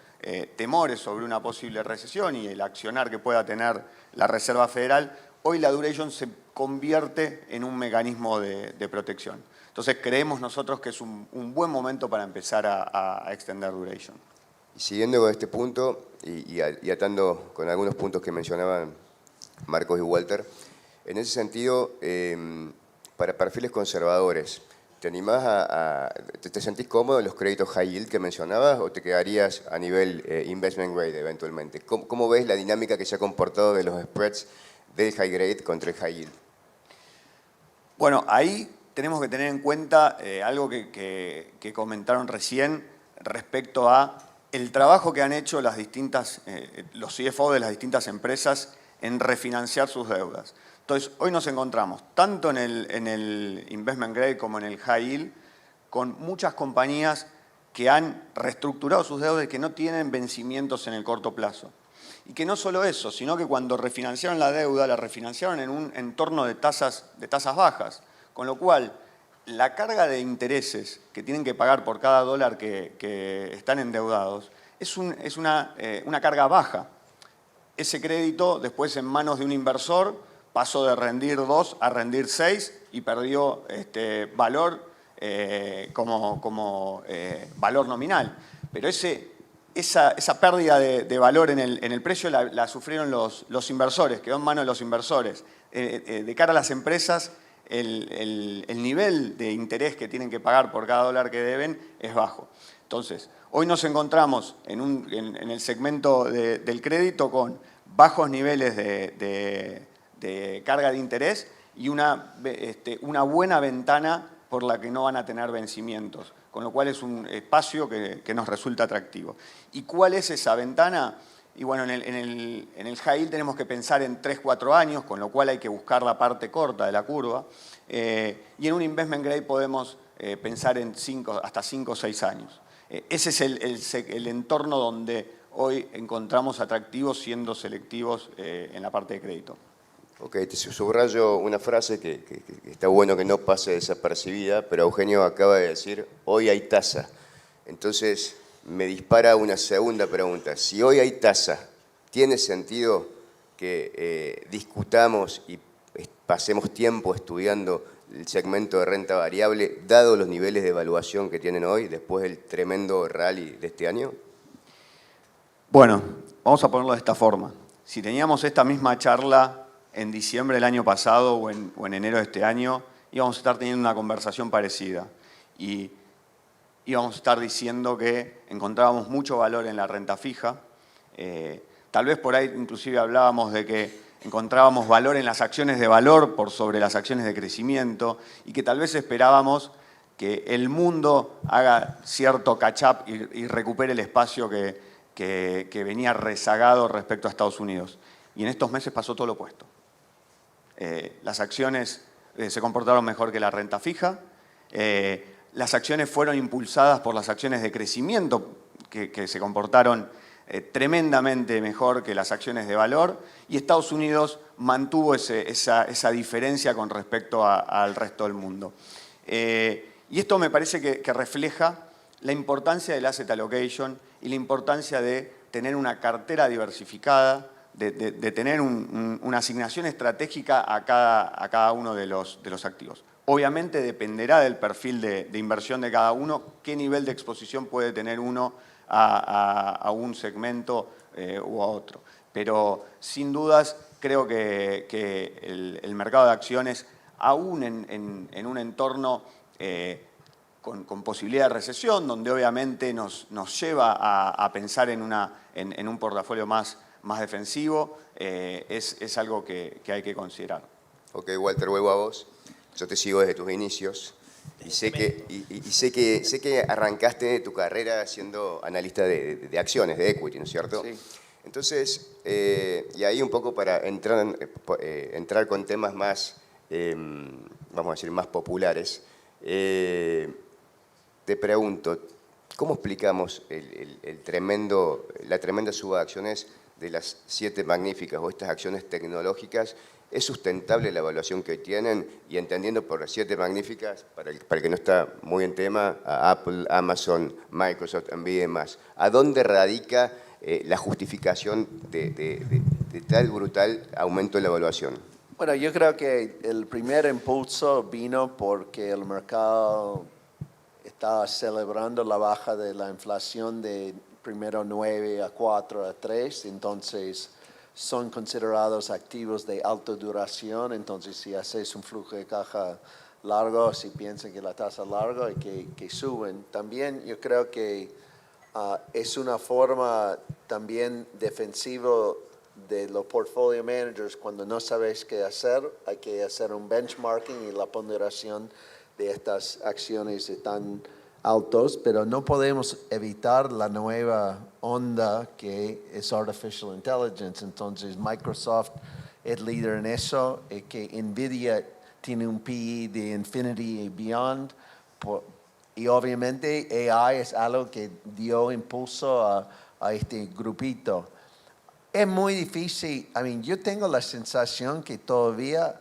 temores sobre una posible recesión y el accionar que pueda tener la Reserva Federal, hoy la duration se convierte en un mecanismo de protección. Entonces creemos nosotros que es un buen momento para empezar a extender duration. Y siguiendo con este punto y atando con algunos puntos que mencionaban Marcos y Walter, en ese sentido, para perfiles conservadores, ¿te animás te sentís cómodo en los créditos high yield que mencionabas o te quedarías a nivel investment grade eventualmente? ¿Cómo ves la dinámica que se ha comportado de los spreads del high grade contra el high yield? Bueno, ahí tenemos que tener en cuenta algo que comentaron recién respecto a el trabajo que han hecho los CFO de las distintas empresas en refinanciar sus deudas. Entonces, hoy nos encontramos, tanto en el investment grade como en el high yield, con muchas compañías que han reestructurado sus deudas y que no tienen vencimientos en el corto plazo. Y que no solo eso, sino que cuando refinanciaron la deuda, la refinanciaron en un entorno de tasas bajas, con lo cual la carga de intereses que tienen que pagar por cada dólar que están endeudados es una carga baja. Ese crédito después en manos de un inversor pasó de rendir 2 a rendir 6 y perdió valor como valor nominal. Pero esa pérdida de valor en el precio la sufrieron los inversores, quedó en manos de los inversores. De cara a las empresas, el nivel de interés que tienen que pagar por cada dólar que deben es bajo. Entonces, hoy nos encontramos en el segmento del crédito con bajos niveles de carga de interés y una buena ventana por la que no van a tener vencimientos, con lo cual es un espacio que nos resulta atractivo. ¿Y cuál es esa ventana? Y bueno, en el high yield tenemos que pensar en 3-4 años, con lo cual hay que buscar la parte corta de la curva. Y en un investment grade podemos pensar en hasta 5 o 6 años. Ese es el entorno donde hoy encontramos atractivos siendo selectivos en la parte de crédito. Ok, te subrayo una frase que está bueno que no pase desapercibida, pero Eugenio acaba de decir, hoy hay tasa. Entonces me dispara una segunda pregunta. Si hoy hay tasa, ¿tiene sentido que discutamos y pasemos tiempo estudiando el segmento de renta variable, dado los niveles de evaluación que tienen hoy, después del tremendo rally de este año? Bueno, vamos a ponerlo de esta forma. Si teníamos esta misma charla en diciembre del año pasado o en enero de este año, íbamos a estar teniendo una conversación parecida. Y íbamos a estar diciendo que encontrábamos mucho valor en la renta fija. Tal vez por ahí inclusive hablábamos de que encontrábamos valor en las acciones de valor por sobre las acciones de crecimiento y que tal vez esperábamos que el mundo haga cierto catch-up y recupere el espacio que venía rezagado respecto a Estados Unidos. Y en estos meses pasó todo lo opuesto. Las acciones se comportaron mejor que la renta fija. Las acciones fueron impulsadas por las acciones de crecimiento que se comportaron tremendamente mejor que las acciones de valor. Y Estados Unidos mantuvo esa diferencia con respecto al resto del mundo. Y esto me parece que refleja la importancia del asset allocation y la importancia de tener una cartera diversificada, de tener una asignación estratégica a cada uno de los activos. Obviamente dependerá del perfil de inversión de cada uno, qué nivel de exposición puede tener uno a un segmento u a otro. Pero sin dudas creo que el mercado de acciones, aún en un entorno con posibilidad de recesión, donde obviamente nos lleva a pensar en un portafolio más defensivo, es algo que hay que considerar. Ok, Walter, vuelvo a vos. yo te sigo desde tus inicios y sé que arrancaste tu carrera siendo analista de acciones, de equity, ¿no es cierto? Sí. Entonces, y ahí un poco para entrar con temas más, vamos a decir, más populares, te pregunto, ¿cómo explicamos la tremenda suba de acciones de las 7 magníficas o estas acciones tecnológicas? ¿Es sustentable la evaluación que hoy tienen? Y entendiendo por las 7 magníficas, para el que no está muy en tema, a Apple, Amazon, Microsoft, Nvidia y más. ¿A dónde radica la justificación de tal brutal aumento de la evaluación? Bueno, yo creo que el primer impulso vino porque el mercado estaba celebrando la baja de la inflación de primero 9 a 4 a 3, entonces son considerados activos de alta duración, entonces si haces un flujo de caja largo, si piensan que la tasa es larga y que suben. También yo creo que es una forma también defensiva de los portfolio managers cuando no sabes qué hacer, hay que hacer un benchmarking y la ponderación de estas acciones tan altos, pero no podemos evitar la nueva onda que es Artificial Intelligence. Entonces Microsoft es líder en eso, que Nvidia tiene un PE de Infinity y Beyond, y obviamente AI es algo que dio impulso a este grupito. Es muy difícil, yo tengo la sensación que todavía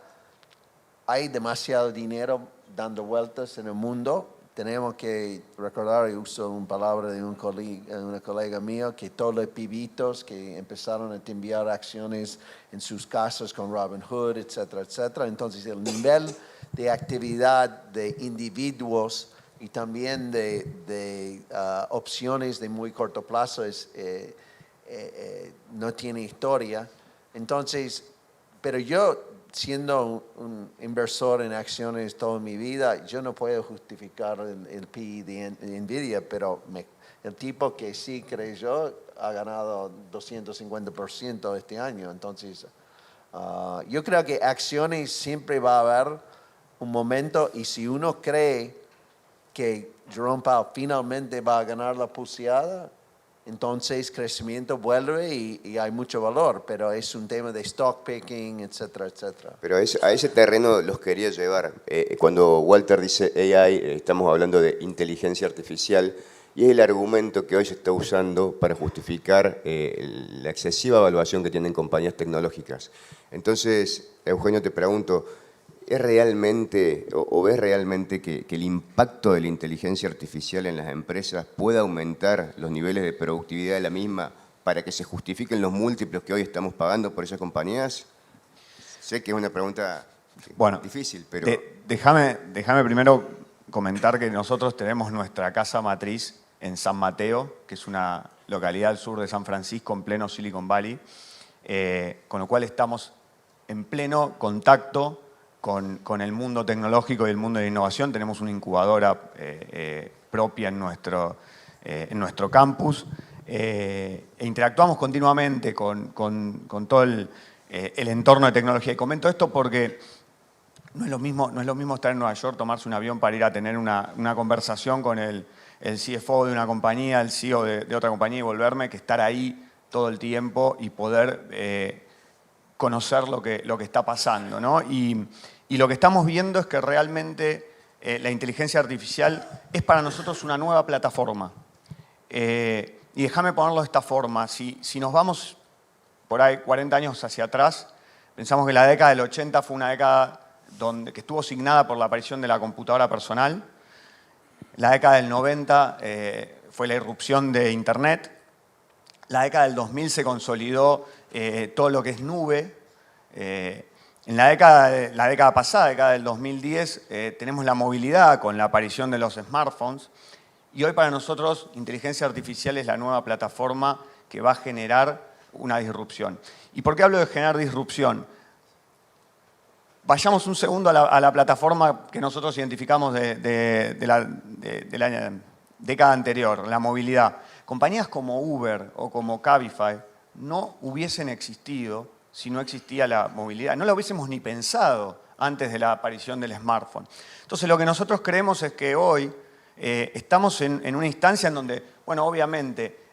hay demasiado dinero dando vueltas en el mundo. Tenemos que recordar, y uso una palabra de una colega mío, que todos los pibitos que empezaron a enviar acciones en sus casas con Robinhood, etcétera, etcétera. Entonces el nivel de actividad de individuos y también de opciones de muy corto plazo no tiene historia. Entonces, pero yo, siendo un inversor en acciones toda mi vida, yo no puedo justificar el PE de Nvidia, pero el tipo que sí creyó ha ganado 250% este año. Entonces, yo creo que acciones siempre va a haber un momento, y si uno cree que Jerome Powell finalmente va a ganar la pulseada, entonces crecimiento vuelve y hay mucho valor, pero es un tema de stock picking, etcétera, etcétera. Pero a ese terreno los quería llevar. Cuando Walter dice AI, estamos hablando de inteligencia artificial, y es el argumento que hoy se está usando para justificar la excesiva evaluación que tienen compañías tecnológicas. Entonces, Eugenio, te pregunto, ¿es realmente o ves realmente que el impacto de la inteligencia artificial en las empresas puede aumentar los niveles de productividad de la misma para que se justifiquen los múltiplos que hoy estamos pagando por esas compañías? Sé que es una pregunta difícil, pero... Déjame primero comentar que nosotros tenemos nuestra casa matriz en San Mateo, que es una localidad al sur de San Francisco, en pleno Silicon Valley, con lo cual estamos en pleno contacto con el mundo tecnológico y el mundo de innovación. Tenemos una incubadora propia en nuestro campus e interactuamos continuamente con todo el entorno de tecnología. Y comento esto porque no es lo mismo estar en Nueva York, tomarse un avión para ir a tener una conversación con el CFO de una compañía, el CEO de otra compañía y volverme, que estar ahí todo el tiempo y poder conocer lo que está pasando, ¿no? Y lo que estamos viendo es que realmente la inteligencia artificial es para nosotros una nueva plataforma. Y déjame ponerlo de esta forma. Si nos vamos por ahí 40 años hacia atrás, pensamos que la década del 80 fue una década que estuvo signada por la aparición de la computadora personal. La década del 90 fue la irrupción de Internet. La década del 2000 se consolidó todo lo que es nube. En la década pasada, década del 2010, tenemos la movilidad con la aparición de los smartphones. Y hoy para nosotros inteligencia artificial es la nueva plataforma que va a generar una disrupción. ¿Y por qué hablo de generar disrupción? Vayamos un segundo a la plataforma que nosotros identificamos de la década anterior, la movilidad. Compañías como Uber o como Cabify no hubiesen existido si no existía la movilidad. No la hubiésemos ni pensado antes de la aparición del smartphone. Entonces, lo que nosotros creemos es que hoy estamos en una instancia en donde, bueno, obviamente,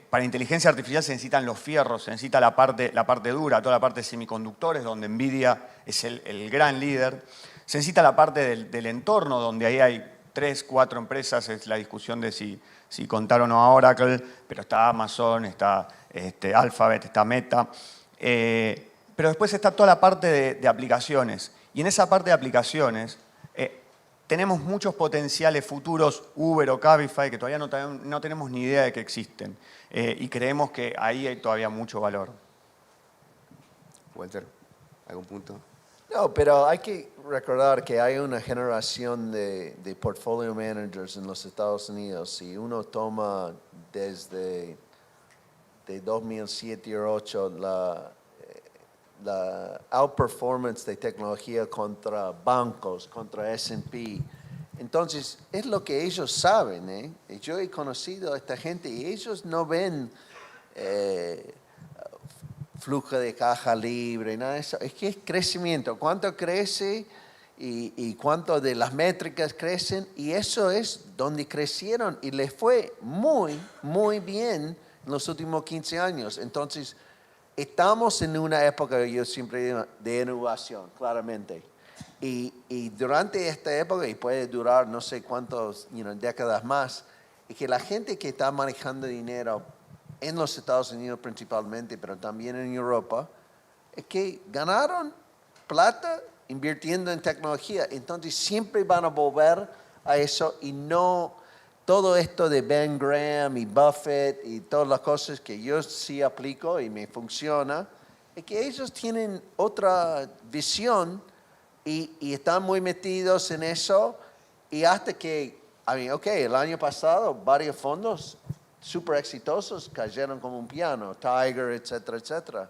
para inteligencia artificial se necesitan los fierros, se necesita la parte dura, toda la parte de semiconductores, donde NVIDIA es el gran líder. Se necesita la parte del entorno, donde ahí hay 3, 4 empresas, es la discusión de si contar o no a Oracle, pero está Amazon, está Alphabet, está Meta. Pero después está toda la parte de aplicaciones. Y en esa parte de aplicaciones tenemos muchos potenciales futuros, Uber o Cabify, que todavía no tenemos ni idea de que existen. Y creemos que ahí hay todavía mucho valor. Walter, ¿algún punto? No, pero hay que recordar que hay una generación de portfolio managers en los Estados Unidos. Si uno toma desde 2007 o 2008 la outperformance de tecnología contra bancos, contra S&P, entonces es lo que ellos saben, ¿eh? Yo he conocido a esta gente y ellos no ven flujo de caja libre, nada de eso. Es que es crecimiento, cuánto crece y cuánto de las métricas crecen, y eso es donde crecieron y les fue muy, muy bien en los últimos 15 años. Entonces, estamos en una época, yo siempre digo, de innovación, claramente. Y durante esta época, y puede durar no sé cuántas décadas más, es que la gente que está manejando dinero en los Estados Unidos principalmente, pero también en Europa, es que ganaron plata invirtiendo en tecnología. Entonces siempre van a volver a eso, y no todo esto de Ben Graham y Buffett y todas las cosas que yo sí aplico y me funciona, es que ellos tienen otra visión y están muy metidos en eso, y hasta que, el año pasado varios fondos súper exitosos cayeron como un piano, Tiger, etcétera, etcétera.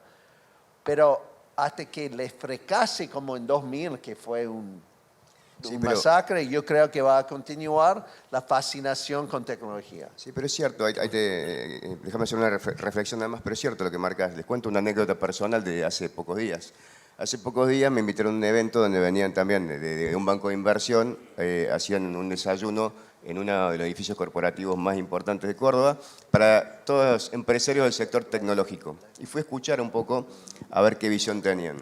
Pero hasta que les fracase como en 2000, que fue un masacre, yo creo que va a continuar la fascinación con tecnología. Sí, pero es cierto, déjame hacer una reflexión nada más, pero es cierto lo que marcas. Les cuento una anécdota personal de hace pocos días. Hace pocos días me invitaron a un evento donde venían también de un banco de inversión, hacían un desayuno en uno de los edificios corporativos más importantes de Córdoba, para todos los empresarios del sector tecnológico. Y fui a escuchar un poco a ver qué visión tenían.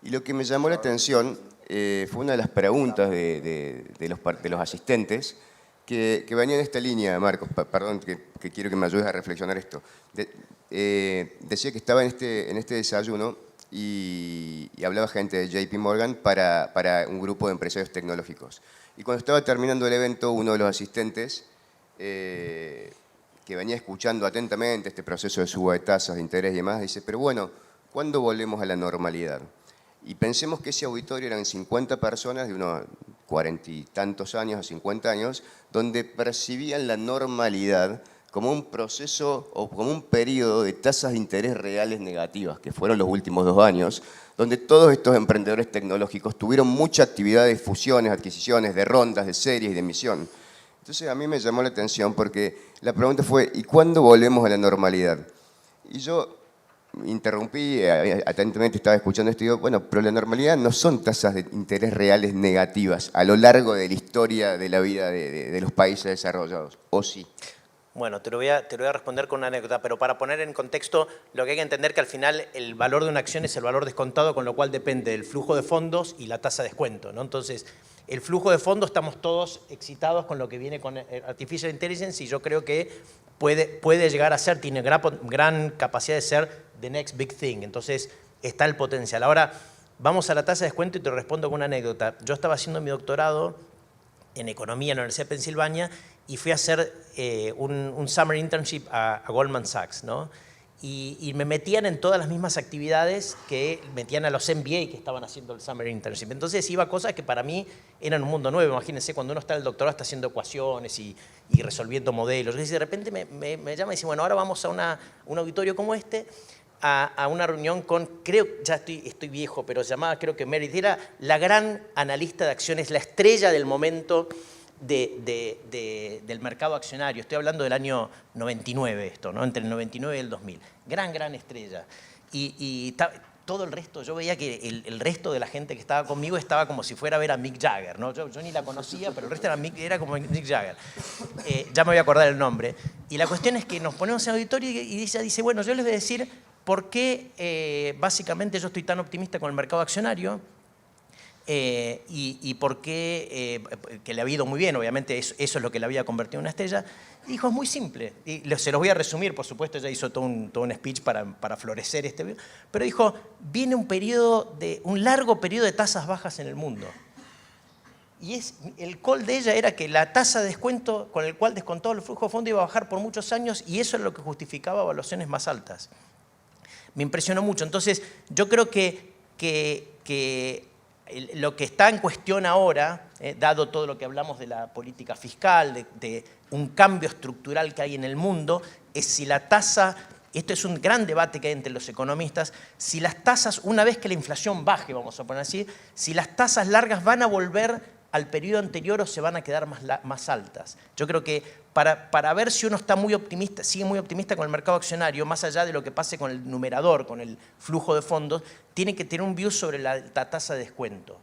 Y lo que me llamó la atención fue una de las preguntas de los asistentes que venía en esta línea, Marcos, perdón, que quiero que me ayudes a reflexionar esto. Decía que estaba en este desayuno y hablaba gente de JP Morgan para un grupo de empresarios tecnológicos. Y cuando estaba terminando el evento, uno de los asistentes, que venía escuchando atentamente este proceso de suba de tasas de interés y demás, dice, pero bueno, ¿cuándo volvemos a la normalidad? Y pensemos que ese auditorio eran 50 personas de unos 40 y tantos años a 50 años, donde percibían la normalidad como un proceso o como un periodo de tasas de interés reales negativas, que fueron los últimos 2 años, donde todos estos emprendedores tecnológicos tuvieron mucha actividad de fusiones, adquisiciones, de rondas, de series y de emisión. Entonces a mí me llamó la atención porque la pregunta fue, ¿y cuándo volvemos a la normalidad? Y yo interrumpí, atentamente estaba escuchando esto y digo, bueno, pero la normalidad no son tasas de interés reales negativas a lo largo de la historia de la vida de los países desarrollados, ¿o sí? Bueno, te lo voy a responder con una anécdota, pero para poner en contexto, lo que hay que entender que al final el valor de una acción es el valor descontado, con lo cual depende del flujo de fondos y la tasa de descuento, ¿no? Entonces, el flujo de fondos, estamos todos excitados con lo que viene con Artificial Intelligence, y yo creo que puede llegar a ser, tiene gran capacidad de ser the next big thing. Entonces, está el potencial. Ahora, vamos a la tasa de descuento y te respondo con una anécdota. Yo estaba haciendo mi doctorado en Economía en la Universidad de Pensilvania y fui a hacer un summer internship a Goldman Sachs, ¿no? Y me metían en todas las mismas actividades que metían a los MBA que estaban haciendo el summer internship. Entonces iba a cosas que para mí eran un mundo nuevo. Imagínense, cuando uno está en el doctorado, está haciendo ecuaciones y resolviendo modelos. Y de repente me llama y dice, bueno, ahora vamos a un auditorio como este, a una reunión con, creo, ya estoy viejo, pero se llamaba, creo que Meredith, era la gran analista de acciones, la estrella del momento del mercado accionario. Estoy hablando del año 99 esto, ¿no? Entre el 99 y el 2000. Gran estrella. Y todo el resto, yo veía que el resto de la gente que estaba conmigo estaba como si fuera a ver a Mick Jagger, ¿no? Yo ni la conocía, pero el resto era como Mick Jagger. Ya me voy a acordar el nombre. Y la cuestión es que nos ponemos en auditorio y ella dice, bueno, yo les voy a decir por qué básicamente yo estoy tan optimista con el mercado accionario y por qué que le ha ido muy bien, obviamente eso es lo que le había convertido en una estrella. Y dijo, es muy simple, y se los voy a resumir, por supuesto, ella hizo todo un speech para florecer este video, pero dijo, viene un largo periodo de tasas bajas en el mundo. Y el call de ella era que la tasa de descuento con el cual descontaba el flujo de fondo iba a bajar por muchos años y eso es lo que justificaba evaluaciones más altas. Me impresionó mucho. Entonces, yo creo que lo que está en cuestión ahora, dado todo lo que hablamos de la política fiscal, de un cambio estructural que hay en el mundo, es si la tasa, esto es un gran debate que hay entre los economistas, si las tasas, una vez que la inflación baje, vamos a poner así, si las tasas largas van a volver al periodo anterior o se van a quedar más altas. Yo creo que para ver si uno está muy optimista, sigue muy optimista con el mercado accionario, más allá de lo que pase con el numerador, con el flujo de fondos, tiene que tener un view sobre la tasa de descuento.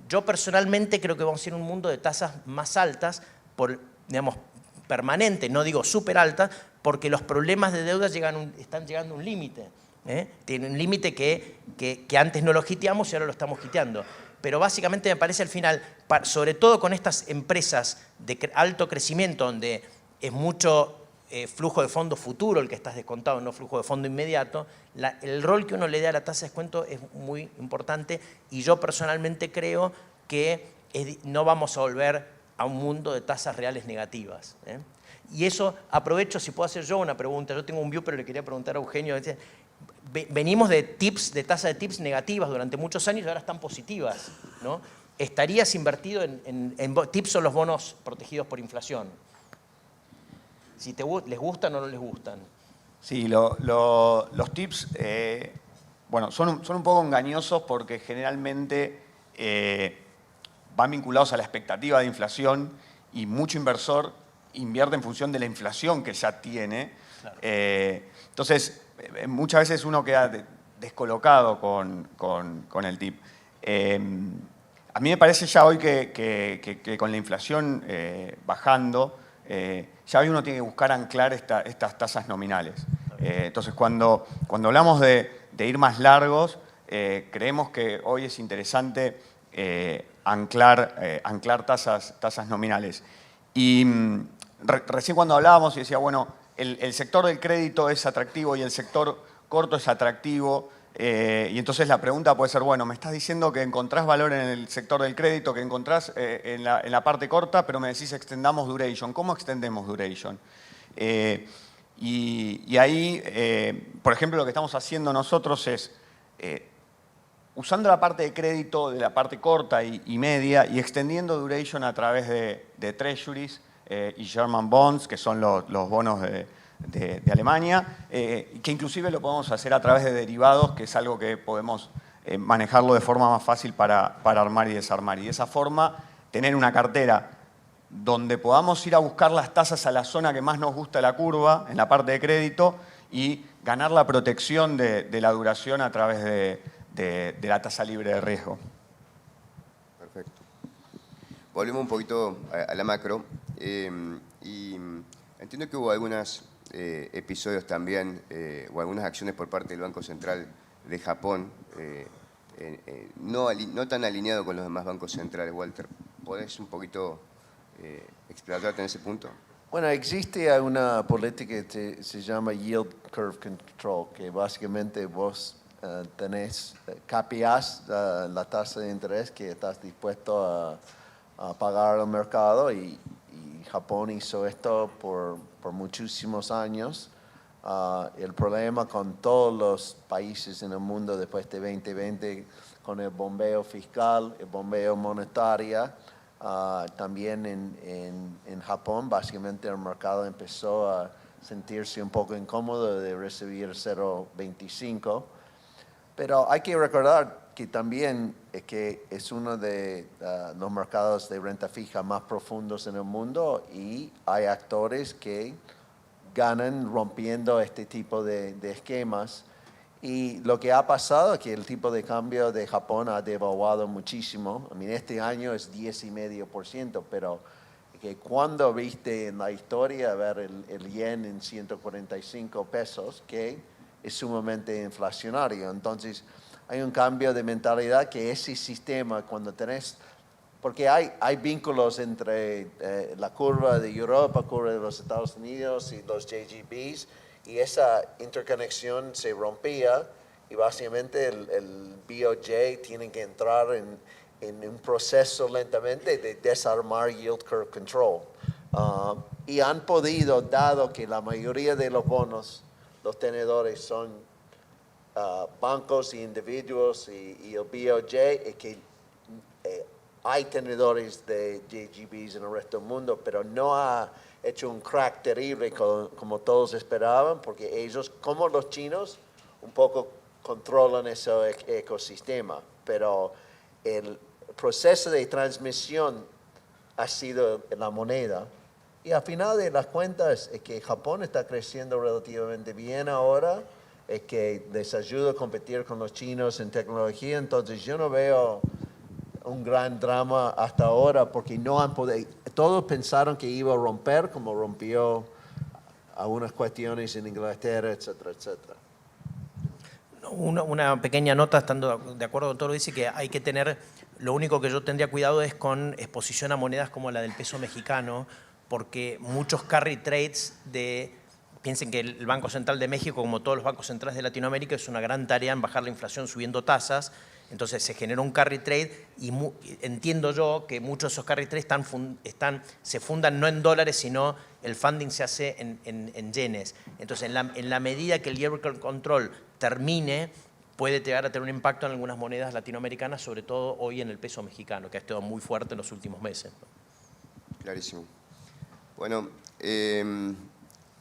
Yo personalmente creo que vamos a ir a un mundo de tasas más altas, digamos, permanente, no digo súper altas, porque los problemas de deuda están llegando a un límite. Tiene un límite que antes no lo hiteamos y ahora lo estamos hiteando. Pero básicamente me parece al final, sobre todo con estas empresas de alto crecimiento, donde es mucho flujo de fondo futuro el que estás descontado, no flujo de fondo inmediato, el rol que uno le dé a la tasa de descuento es muy importante y yo personalmente creo que no vamos a volver a un mundo de tasas reales negativas. Y eso, aprovecho, si puedo hacer yo una pregunta, yo tengo un view, pero le quería preguntar a Eugenio, venimos de tasas de tips negativas durante muchos años y ahora están positivas, ¿no? ¿Estarías invertido en tips o los bonos protegidos por inflación? Si ¿les gustan o no les gustan? Sí, los tips bueno, son un poco engañosos porque generalmente van vinculados a la expectativa de inflación y mucho inversor invierte en función de la inflación que ya tiene. Claro. Entonces, muchas veces uno queda descolocado con el tip. A mí me parece ya hoy que con la inflación bajando, ya hoy uno tiene que buscar anclar estas tasas nominales. Entonces, cuando hablamos de ir más largos, creemos que hoy es interesante anclar tasas nominales. Y recién cuando hablábamos y decía, bueno, el sector del crédito es atractivo y el sector corto es atractivo. Y entonces la pregunta puede ser, bueno, me estás diciendo que encontrás valor en el sector del crédito, que encontrás en la parte corta, pero me decís extendamos duration. ¿Cómo extendemos duration? Y ahí, por ejemplo, lo que estamos haciendo nosotros es, usando la parte de crédito de la parte corta y media y extendiendo duration a través de treasuries y German bonds, que son los bonos de Alemania, que inclusive lo podemos hacer a través de derivados, que es algo que podemos manejarlo de forma más fácil para armar y desarmar. Y de esa forma, tener una cartera donde podamos ir a buscar las tasas a la zona que más nos gusta de la curva, en la parte de crédito, y ganar la protección de la duración a través de la tasa libre de riesgo. Perfecto. Volvemos un poquito a la macro. Y entiendo que hubo algunos episodios también, o algunas acciones por parte del Banco Central de Japón, no tan alineado con los demás bancos centrales. Walter, ¿podés un poquito explicarte en ese punto? Bueno, existe una política que se llama Yield Curve Control, que básicamente vos capeás la tasa de interés que estás dispuesto a pagar al mercado y Japón hizo esto por muchísimos años. El problema con todos los países en el mundo después de 2020, con el bombeo fiscal, el bombeo monetario, también en Japón, básicamente el mercado empezó a sentirse un poco incómodo de recibir 0,25. Pero hay que recordar que también es uno de los mercados de renta fija más profundos en el mundo y hay actores que ganan rompiendo este tipo de esquemas Y lo que ha pasado es que el tipo de cambio de Japón ha devaluado muchísimo. Este año es 10,5%, pero que cuando viste en la historia ver el yen en 145 pesos, que es sumamente inflacionario. Entonces, hay un cambio de mentalidad que ese sistema, cuando tenés... Porque hay vínculos entre la curva de Europa, curva de los Estados Unidos y los JGBs, y esa interconexión se rompía y básicamente el BOJ tiene que entrar en un proceso lentamente de desarmar yield curve control. Y han podido, dado que la mayoría de los bonos, los tenedores son bancos y individuos y el BOJ, es que hay tenedores de JGBs en el resto del mundo, pero no ha hecho un crack terrible como todos esperaban, porque ellos, como los chinos, un poco controlan ese ecosistema, pero el proceso de transmisión ha sido la moneda. Y al final de las cuentas es que Japón está creciendo relativamente bien ahora, es que les ayuda a competir con los chinos en tecnología, entonces yo no veo un gran drama hasta ahora porque no han podido, todos pensaron que iba a romper como rompió algunas cuestiones en Inglaterra, etcétera, etcétera. Una pequeña nota, estando de acuerdo con todo lo que dice, que hay que tener, lo único que yo tendría cuidado es con exposición a monedas como la del peso mexicano, porque muchos carry trades piensen que el Banco Central de México, como todos los bancos centrales de Latinoamérica, es una gran tarea en bajar la inflación subiendo tasas. Entonces se genera un carry trade y entiendo yo que muchos de esos carry trades se fundan no en dólares, sino el funding se hace en yenes. Entonces en la medida que el yield curve control termine, puede llegar a tener un impacto en algunas monedas latinoamericanas, sobre todo hoy en el peso mexicano, que ha estado muy fuerte en los últimos meses. Clarísimo. Bueno,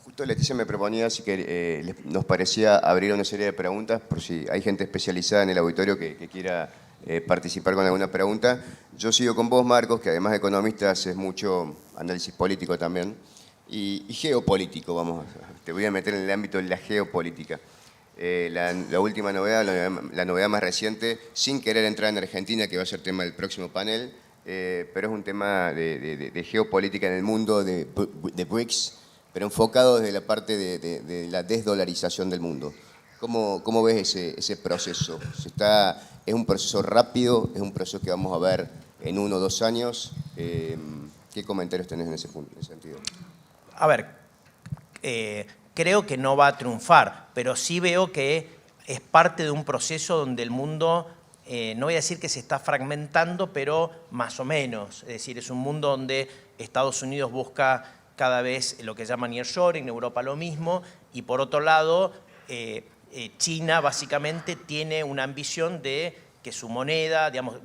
justo Leticia me proponía así que nos parecía abrir una serie de preguntas por si hay gente especializada en el auditorio que quiera participar con alguna pregunta. Yo sigo con vos, Marcos, que además de economista haces mucho análisis político también y geopolítico, te voy a meter en el ámbito de la geopolítica. La última novedad, la novedad más reciente, sin querer entrar en Argentina, que va a ser tema del próximo panel, pero es un tema de geopolítica en el mundo, de BRICS, pero enfocado desde la parte de la desdolarización del mundo. ¿Cómo ves ese proceso? ¿Es un proceso rápido? ¿Es un proceso que vamos a ver en 1 o 2 años? ¿Qué comentarios tenés en ese sentido? A ver, creo que no va a triunfar, pero sí veo que es parte de un proceso donde el mundo, no voy a decir que se está fragmentando, pero más o menos. Es decir, es un mundo donde Estados Unidos busca cada vez lo que llaman nearshoring, Europa lo mismo, y por otro lado, China básicamente tiene una ambición de que su moneda, digamos,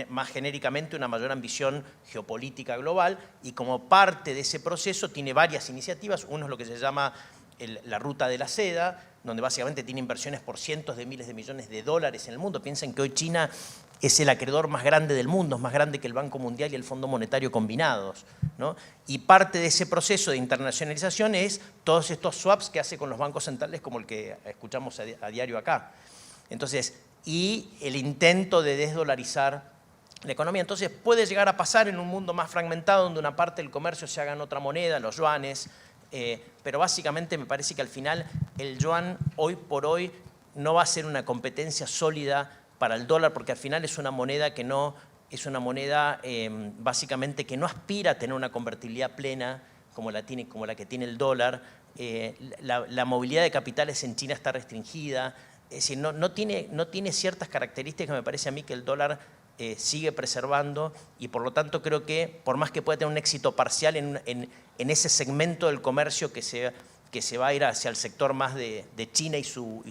más genéricamente, una mayor ambición geopolítica global, y como parte de ese proceso tiene varias iniciativas. Uno es lo que se llama la Ruta de la Seda, donde básicamente tiene inversiones por cientos de miles de millones de dólares en el mundo. Piensen que hoy China es el acreedor más grande del mundo, es más grande que el Banco Mundial y el Fondo Monetario combinados, ¿no? Y parte de ese proceso de internacionalización es todos estos swaps que hace con los bancos centrales, como el que escuchamos a diario acá. Entonces, y el intento de desdolarizar la economía. Entonces, puede llegar a pasar en un mundo más fragmentado, donde una parte del comercio se haga en otra moneda, los yuanes, pero básicamente me parece que al final el yuan hoy por hoy no va a ser una competencia sólida para el dólar, porque al final es una moneda que no, es una moneda básicamente que no aspira a tener una convertibilidad plena como la que tiene el dólar. La movilidad de capitales en China está restringida, es decir, no tiene ciertas características, me parece a mí, que el dólar sigue preservando, y por lo tanto creo que por más que pueda tener un éxito parcial en ese segmento del comercio que se va a ir hacia el sector más de China y su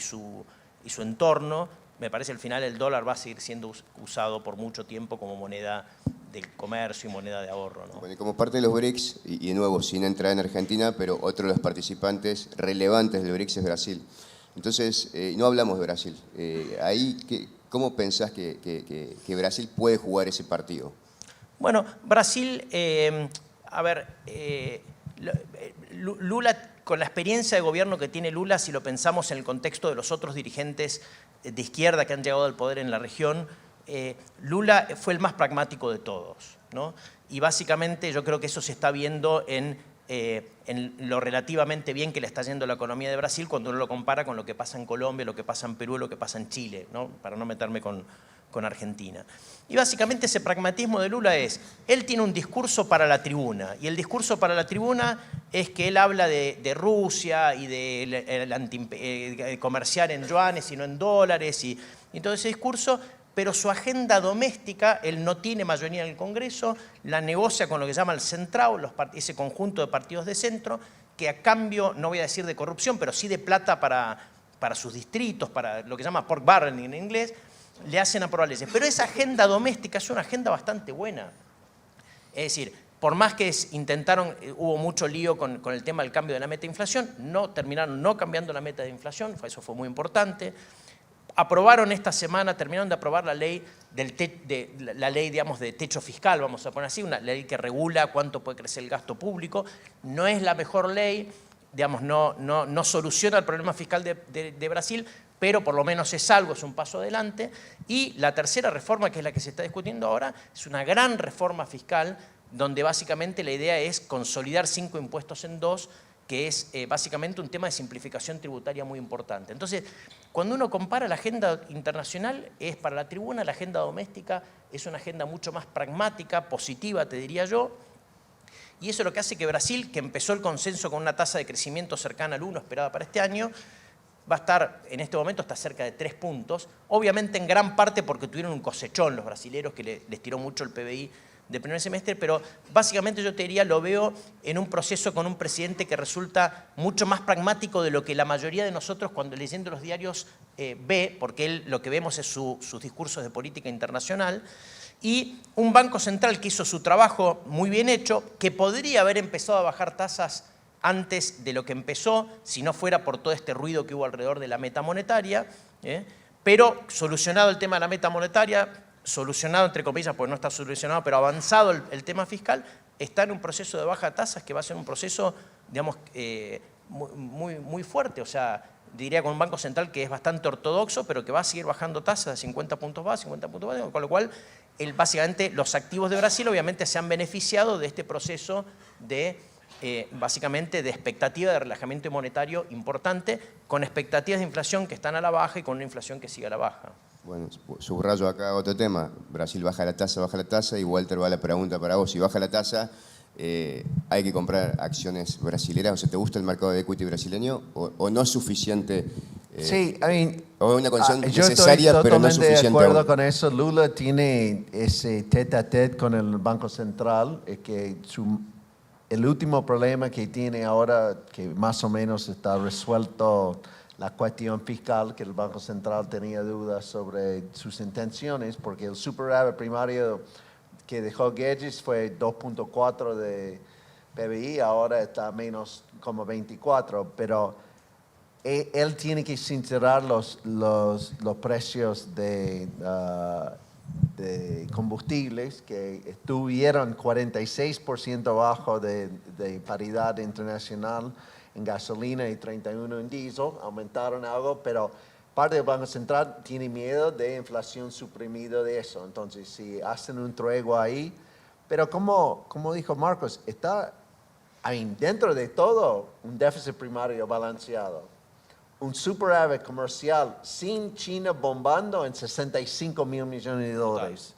entorno, me parece que al final el dólar va a seguir siendo usado por mucho tiempo como moneda del comercio y moneda de ahorro, ¿no? Bueno, y como parte de los BRICS, y de nuevo sin entrar en Argentina, pero otro de los participantes relevantes del BRICS es Brasil. Entonces, no hablamos de Brasil. ¿Cómo pensás que Brasil puede jugar ese partido? Bueno, Brasil, Lula con la experiencia de gobierno que tiene Lula, si lo pensamos en el contexto de los otros dirigentes de izquierda que han llegado al poder en la región, Lula fue el más pragmático de todos, ¿no? Y básicamente yo creo que eso se está viendo en lo relativamente bien que le está yendo la economía de Brasil cuando uno lo compara con lo que pasa en Colombia, lo que pasa en Perú, lo que pasa en Chile, ¿no? Para no meterme con Argentina. Y básicamente ese pragmatismo de Lula es, él tiene un discurso para la tribuna, y el discurso para la tribuna es que él habla de Rusia y de comerciar en yuanes y no en dólares, y todo ese discurso, pero su agenda doméstica, él no tiene mayoría en el Congreso, la negocia con lo que llama el Centrado, ese conjunto de partidos de centro, que a cambio, no voy a decir de corrupción, pero sí de plata para sus distritos, para lo que llama pork barrel en inglés, le hacen aprobar leyes. Pero esa agenda doméstica es una agenda bastante buena. Es decir, por más que intentaron, hubo mucho lío con el tema del cambio de la meta de inflación, terminaron no cambiando la meta de inflación, eso fue muy importante. Aprobaron esta semana, terminaron de aprobar la ley, digamos, de techo fiscal, vamos a poner así, una ley que regula cuánto puede crecer el gasto público. No es la mejor ley, digamos, no soluciona el problema fiscal de Brasil, pero por lo menos es algo, es un paso adelante. Y la tercera reforma, que es la que se está discutiendo ahora, es una gran reforma fiscal, donde básicamente la idea es consolidar 5 impuestos en 2, que es básicamente un tema de simplificación tributaria muy importante. Entonces, cuando uno compara la agenda internacional, es para la tribuna, la agenda doméstica es una agenda mucho más pragmática, positiva, te diría yo, y eso es lo que hace que Brasil, que empezó el consenso con una tasa de crecimiento cercana al 1 esperada para este año, va a estar, en este momento está cerca de 3 puntos, obviamente en gran parte porque tuvieron un cosechón los brasileros que les tiró mucho el PBI de primer semestre, pero básicamente yo te diría, lo veo en un proceso con un presidente que resulta mucho más pragmático de lo que la mayoría de nosotros cuando leyendo los diarios ve, porque él lo que vemos es sus discursos de política internacional, y un banco central que hizo su trabajo muy bien hecho, que podría haber empezado a bajar tasas antes de lo que empezó, si no fuera por todo este ruido que hubo alrededor de la meta monetaria, pero solucionado el tema de la meta monetaria, solucionado entre comillas, porque no está solucionado, pero avanzado el tema fiscal, está en un proceso de baja de tasas que va a ser un proceso, digamos, muy fuerte, o sea, diría con un banco central que es bastante ortodoxo, pero que va a seguir bajando tasas de 50 puntos básicos, 50 puntos básicos, con lo cual básicamente los activos de Brasil obviamente se han beneficiado de este proceso de básicamente de expectativa de relajamiento monetario importante, con expectativas de inflación que están a la baja y con una inflación que sigue a la baja. Bueno, subrayo acá otro tema. Brasil baja la tasa y Walter va a la pregunta para vos. Si baja la tasa, ¿hay que comprar acciones brasileras? O sea, ¿te gusta el mercado de equity brasileño o no es suficiente? Sí, I mean, o es una condición yo necesaria, estoy pero no es totalmente suficiente. de acuerdo aún. con eso. Lula tiene ese tete a tete con el Banco Central, que el último problema que tiene ahora, que más o menos está resuelto la cuestión fiscal, que el Banco Central tenía dudas sobre sus intenciones, porque el superávit primario que dejó Guedes fue 2.4 de PBI, ahora está menos como 24, pero él tiene que sincerar los precios de combustibles que estuvieron 46% abajo de paridad internacional en gasolina y 31% en diésel, aumentaron algo, pero parte del Banco Central tiene miedo de inflación suprimida de eso. Entonces, si hacen un tregua ahí, pero como dijo Marcos, está dentro de todo un déficit primario balanceado, un superávit comercial sin China bombando en 65 mil millones de dólares.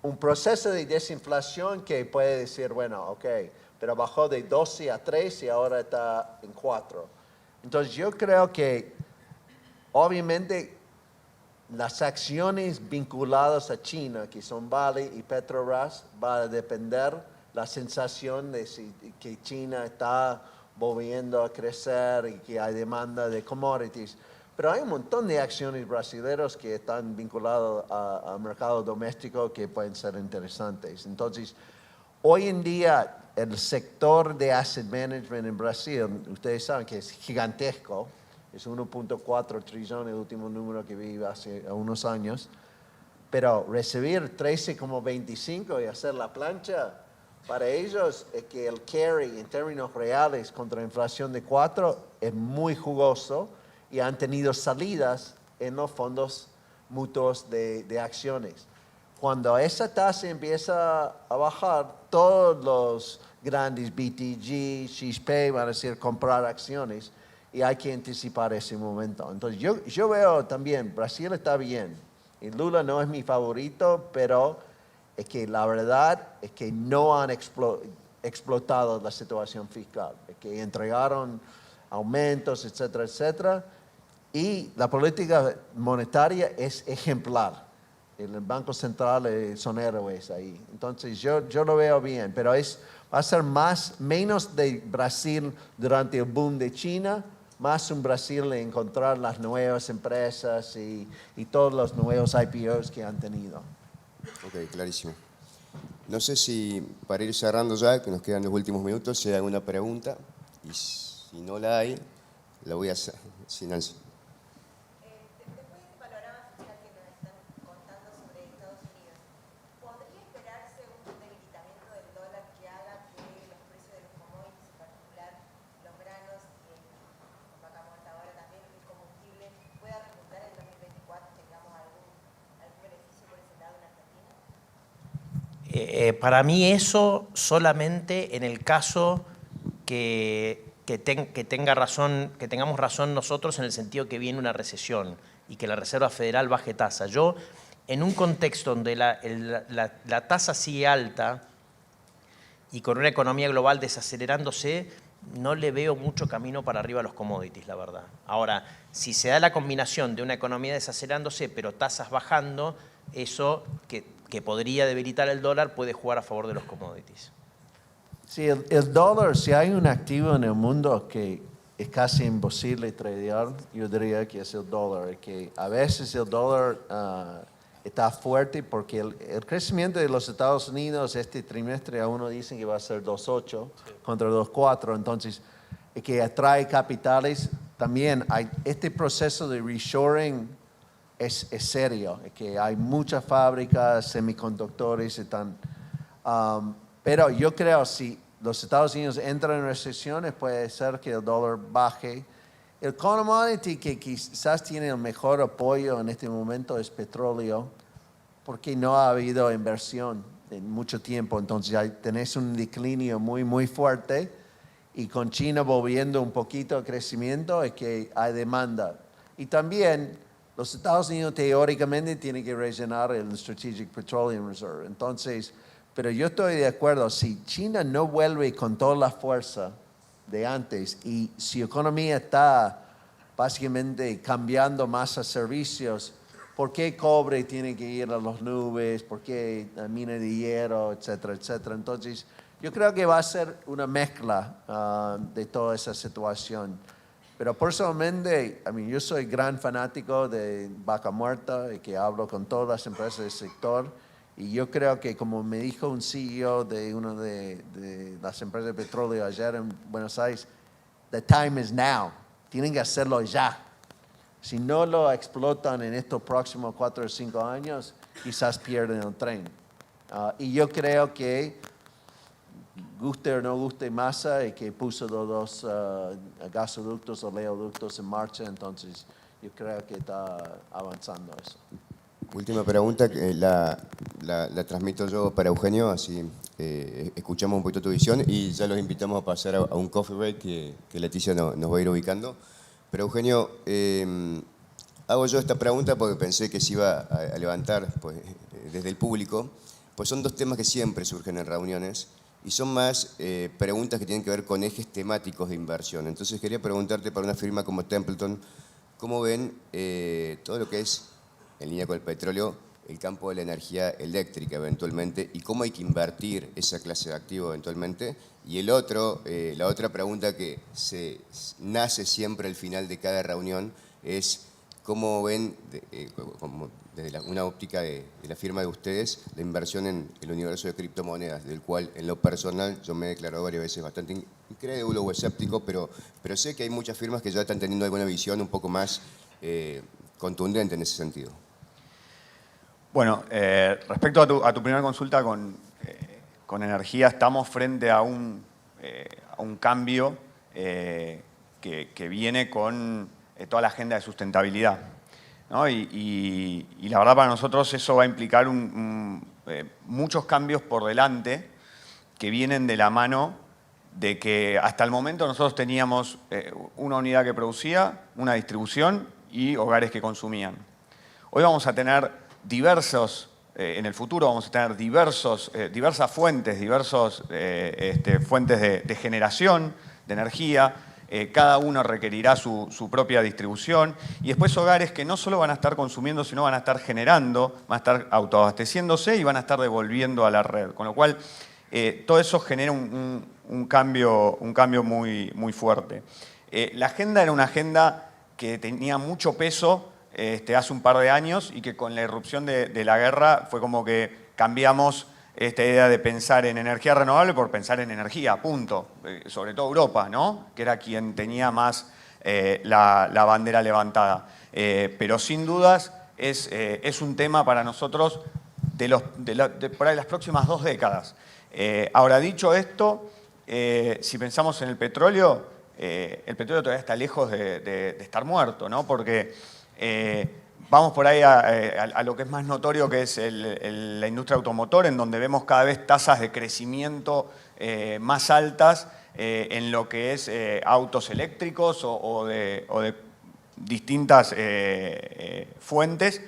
Un proceso de desinflación que puede decir, bueno, ok, pero bajó de 12 a 3 y ahora está en 4. Entonces yo creo que obviamente las acciones vinculadas a China, que son Vale y Petrobras, va a depender la sensación de que China está volviendo a crecer y que hay demanda de commodities. Pero hay un montón de acciones brasileñas que están vinculadas al mercado doméstico que pueden ser interesantes. Entonces, hoy en día, el sector de asset management en Brasil, ustedes saben que es gigantesco, es 1.4 trillones, el último número que vi hace unos años, pero recibir 13,25 y hacer la plancha Para ellos es que el carry en términos reales contra inflación de 4 es muy jugoso y han tenido salidas en los fondos mutuos de acciones. Cuando esa tasa empieza a bajar, todos los grandes BTG, XP van a decir comprar acciones y hay que anticipar ese momento. Entonces yo veo también, Brasil está bien y Lula no es mi favorito, pero es que la verdad es que no han explotado la situación fiscal, es que entregaron aumentos, etcétera, etcétera, y la política monetaria es ejemplar. El Banco Central son héroes ahí. Entonces yo lo veo bien, pero va a ser menos de Brasil durante el boom de China, más un Brasil de encontrar las nuevas empresas y todos los nuevos IPOs que han tenido. Ok, clarísimo. No sé si para ir cerrando ya, que nos quedan los últimos minutos, si hay alguna pregunta. Y si no la hay, la voy a hacer. Sí, Nancy. Después de este panorama fiscal que nos están contando sobre Estados Unidos, ¿podría esperarse un debilitamiento del dólar que haga que los precios de los commodities, en particular los granos y con vaca muerta ahora también el combustible, pueda repuntar en 2024 y tengamos algún beneficio por ese lado en Argentina? Para mí eso solamente en el caso que tengamos razón nosotros en el sentido que viene una recesión y que la Reserva Federal baje tasa. Yo, en un contexto donde la tasa sigue alta y con una economía global desacelerándose, no le veo mucho camino para arriba a los commodities, la verdad. Ahora, si se da la combinación de una economía desacelerándose pero tasas bajando, eso que podría debilitar el dólar puede jugar a favor de los commodities. Sí, el dólar, si hay un activo en el mundo que es casi imposible tradear, yo diría que es el dólar. Que a veces el dólar está fuerte porque el crecimiento de los Estados Unidos este trimestre a uno dicen que va a ser 2.8 contra 2.4, entonces que atrae capitales. También hay este proceso de reshoring es serio, es que hay muchas fábricas, semiconductores están... pero yo creo si los Estados Unidos entran en recesiones, puede ser que el dólar baje. El commodity que quizás tiene el mejor apoyo en este momento es petróleo, porque no ha habido inversión en mucho tiempo. Entonces tenés un declinio muy fuerte y con China volviendo un poquito al crecimiento es que hay demanda. Y también los Estados Unidos teóricamente tienen que rellenar el Strategic Petroleum Reserve. Entonces, pero yo estoy de acuerdo, si China no vuelve con toda la fuerza de antes y si economía está básicamente cambiando más a servicios, ¿por qué cobre tiene que ir a las nubes? ¿Por qué la mina de hierro, etcétera, etcétera? Entonces, yo creo que va a ser una mezcla de toda esa situación. Pero personalmente, yo soy gran fanático de vaca muerta y que hablo con todas las empresas del sector. Y yo creo que, como me dijo un CEO de una de las empresas de petróleo ayer en Buenos Aires, the time is now. Tienen que hacerlo ya. Si no lo explotan en estos próximos 4 o 5 años, quizás pierden el tren. Y yo creo que, guste o no guste Massa, y que puso los dos gasoductos o oleoductos en marcha, entonces yo creo que está avanzando eso. Última pregunta, que la transmito yo para Eugenio, así escuchamos un poquito tu visión y ya los invitamos a pasar a un coffee break que Leticia nos va a ir ubicando. Pero Eugenio, hago yo esta pregunta porque pensé que se iba a levantar pues, desde el público, pues son dos temas que siempre surgen en reuniones y son más preguntas que tienen que ver con ejes temáticos de inversión. Entonces quería preguntarte para una firma como Templeton, ¿cómo ven todo lo que es, en línea con el petróleo, el campo de la energía eléctrica eventualmente y cómo hay que invertir esa clase de activo eventualmente? Y la otra pregunta que nace siempre al final de cada reunión es cómo ven, desde una óptica de la firma de ustedes, la inversión en el universo de criptomonedas, del cual en lo personal yo me he declarado varias veces bastante incrédulo o escéptico, pero sé que hay muchas firmas que ya están teniendo alguna visión un poco más contundente en ese sentido. Bueno, respecto a tu primera consulta con con energía estamos frente a un cambio que viene con toda la agenda de sustentabilidad, ¿no? Y la verdad para nosotros eso va a implicar muchos cambios por delante que vienen de la mano de que hasta el momento nosotros teníamos una unidad que producía, una distribución y hogares que consumían. Hoy vamos a tener en el futuro vamos a tener diversas fuentes, fuentes de generación de energía. Cada uno requerirá su propia distribución y después hogares que no solo van a estar consumiendo, sino van a estar generando, van a estar autoabasteciéndose y van a estar devolviendo a la red. Con lo cual, todo eso genera un cambio muy fuerte. La agenda era una agenda que tenía mucho peso hace un par de años y que con la irrupción de la guerra fue como que cambiamos esta idea de pensar en energía renovable por pensar en energía, punto. Sobre todo Europa, ¿no? Que era quien tenía más la bandera levantada. Pero sin dudas es un tema para nosotros por ahí las próximas 2 décadas. Ahora, dicho esto, si pensamos en el petróleo todavía está lejos de estar muerto, ¿no? Porque vamos por ahí a lo que es más notorio, que es la industria automotor, en donde vemos cada vez tasas de crecimiento más altas en lo que es autos eléctricos o de distintas fuentes,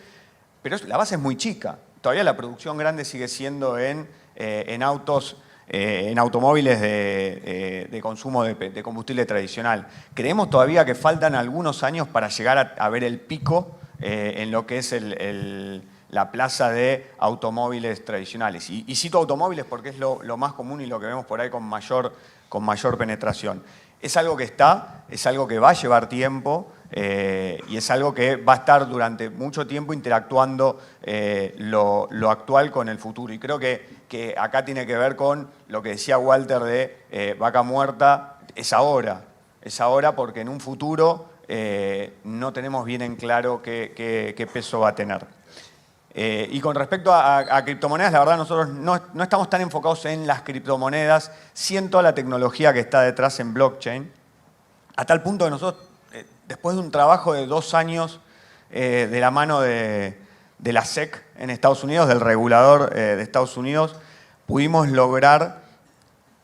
pero la base es muy chica. Todavía la producción grande sigue siendo en automóviles de consumo de combustible tradicional. Creemos todavía que faltan algunos años para llegar a ver el pico en lo que es la plaza de automóviles tradicionales. Y cito automóviles porque es lo más común y lo que vemos por ahí con mayor penetración. Es algo que es algo que va a llevar tiempo y es algo que va a estar durante mucho tiempo interactuando lo actual con el futuro. Y creo que acá tiene que ver con lo que decía Walter de vaca muerta, es ahora porque en un futuro no tenemos bien en claro qué peso va a tener. Y con respecto a criptomonedas, la verdad nosotros no estamos tan enfocados en las criptomonedas, sí en toda la tecnología que está detrás en blockchain, a tal punto que nosotros, después de un trabajo de 2 años de la mano de la SEC en Estados Unidos, del regulador de Estados Unidos, pudimos lograr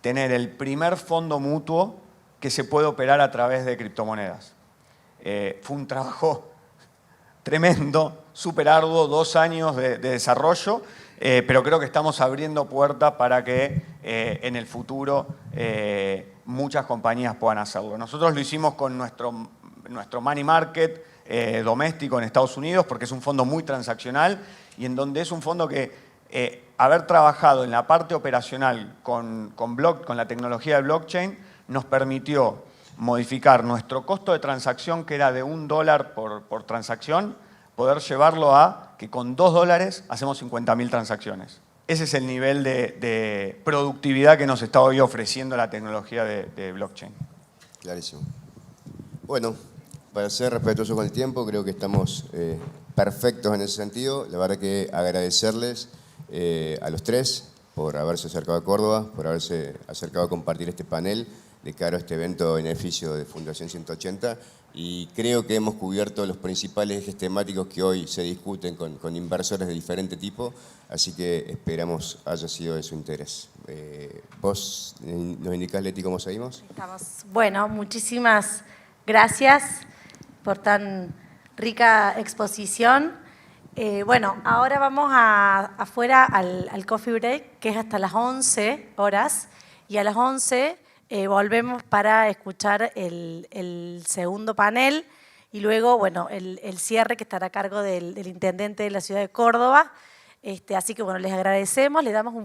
tener el primer fondo mutuo que se puede operar a través de criptomonedas. Fue un trabajo tremendo, súper arduo, 2 años de desarrollo, pero creo que estamos abriendo puertas para que en el futuro muchas compañías puedan hacerlo. Nosotros lo hicimos con nuestro money market doméstico en Estados Unidos porque es un fondo muy transaccional y en donde es un fondo que haber trabajado en la parte operacional con la tecnología de blockchain nos permitió modificar nuestro costo de transacción, que era de $1 por transacción, poder llevarlo a que con $2 hacemos 50.000 transacciones. Ese es el nivel de productividad que nos está hoy ofreciendo la tecnología de blockchain. Clarísimo. Bueno, para ser respetuoso con el tiempo, creo que estamos perfectos en ese sentido. La verdad que agradecerles a los 3 por haberse acercado a Córdoba, por haberse acercado a compartir este panel de cara a este evento de beneficio de Fundación 180, y creo que hemos cubierto los principales ejes temáticos que hoy se discuten con inversores de diferente tipo, así que esperamos haya sido de su interés. ¿Vos nos indicás, Leti, cómo seguimos? Bueno, muchísimas gracias por tan rica exposición. Bueno, ahora vamos afuera al coffee break, que es hasta las 11 horas, y a las 11 volvemos para escuchar el segundo panel y luego, bueno, el cierre que estará a cargo del intendente de la ciudad de Córdoba. Así que, bueno, les agradecemos, le damos un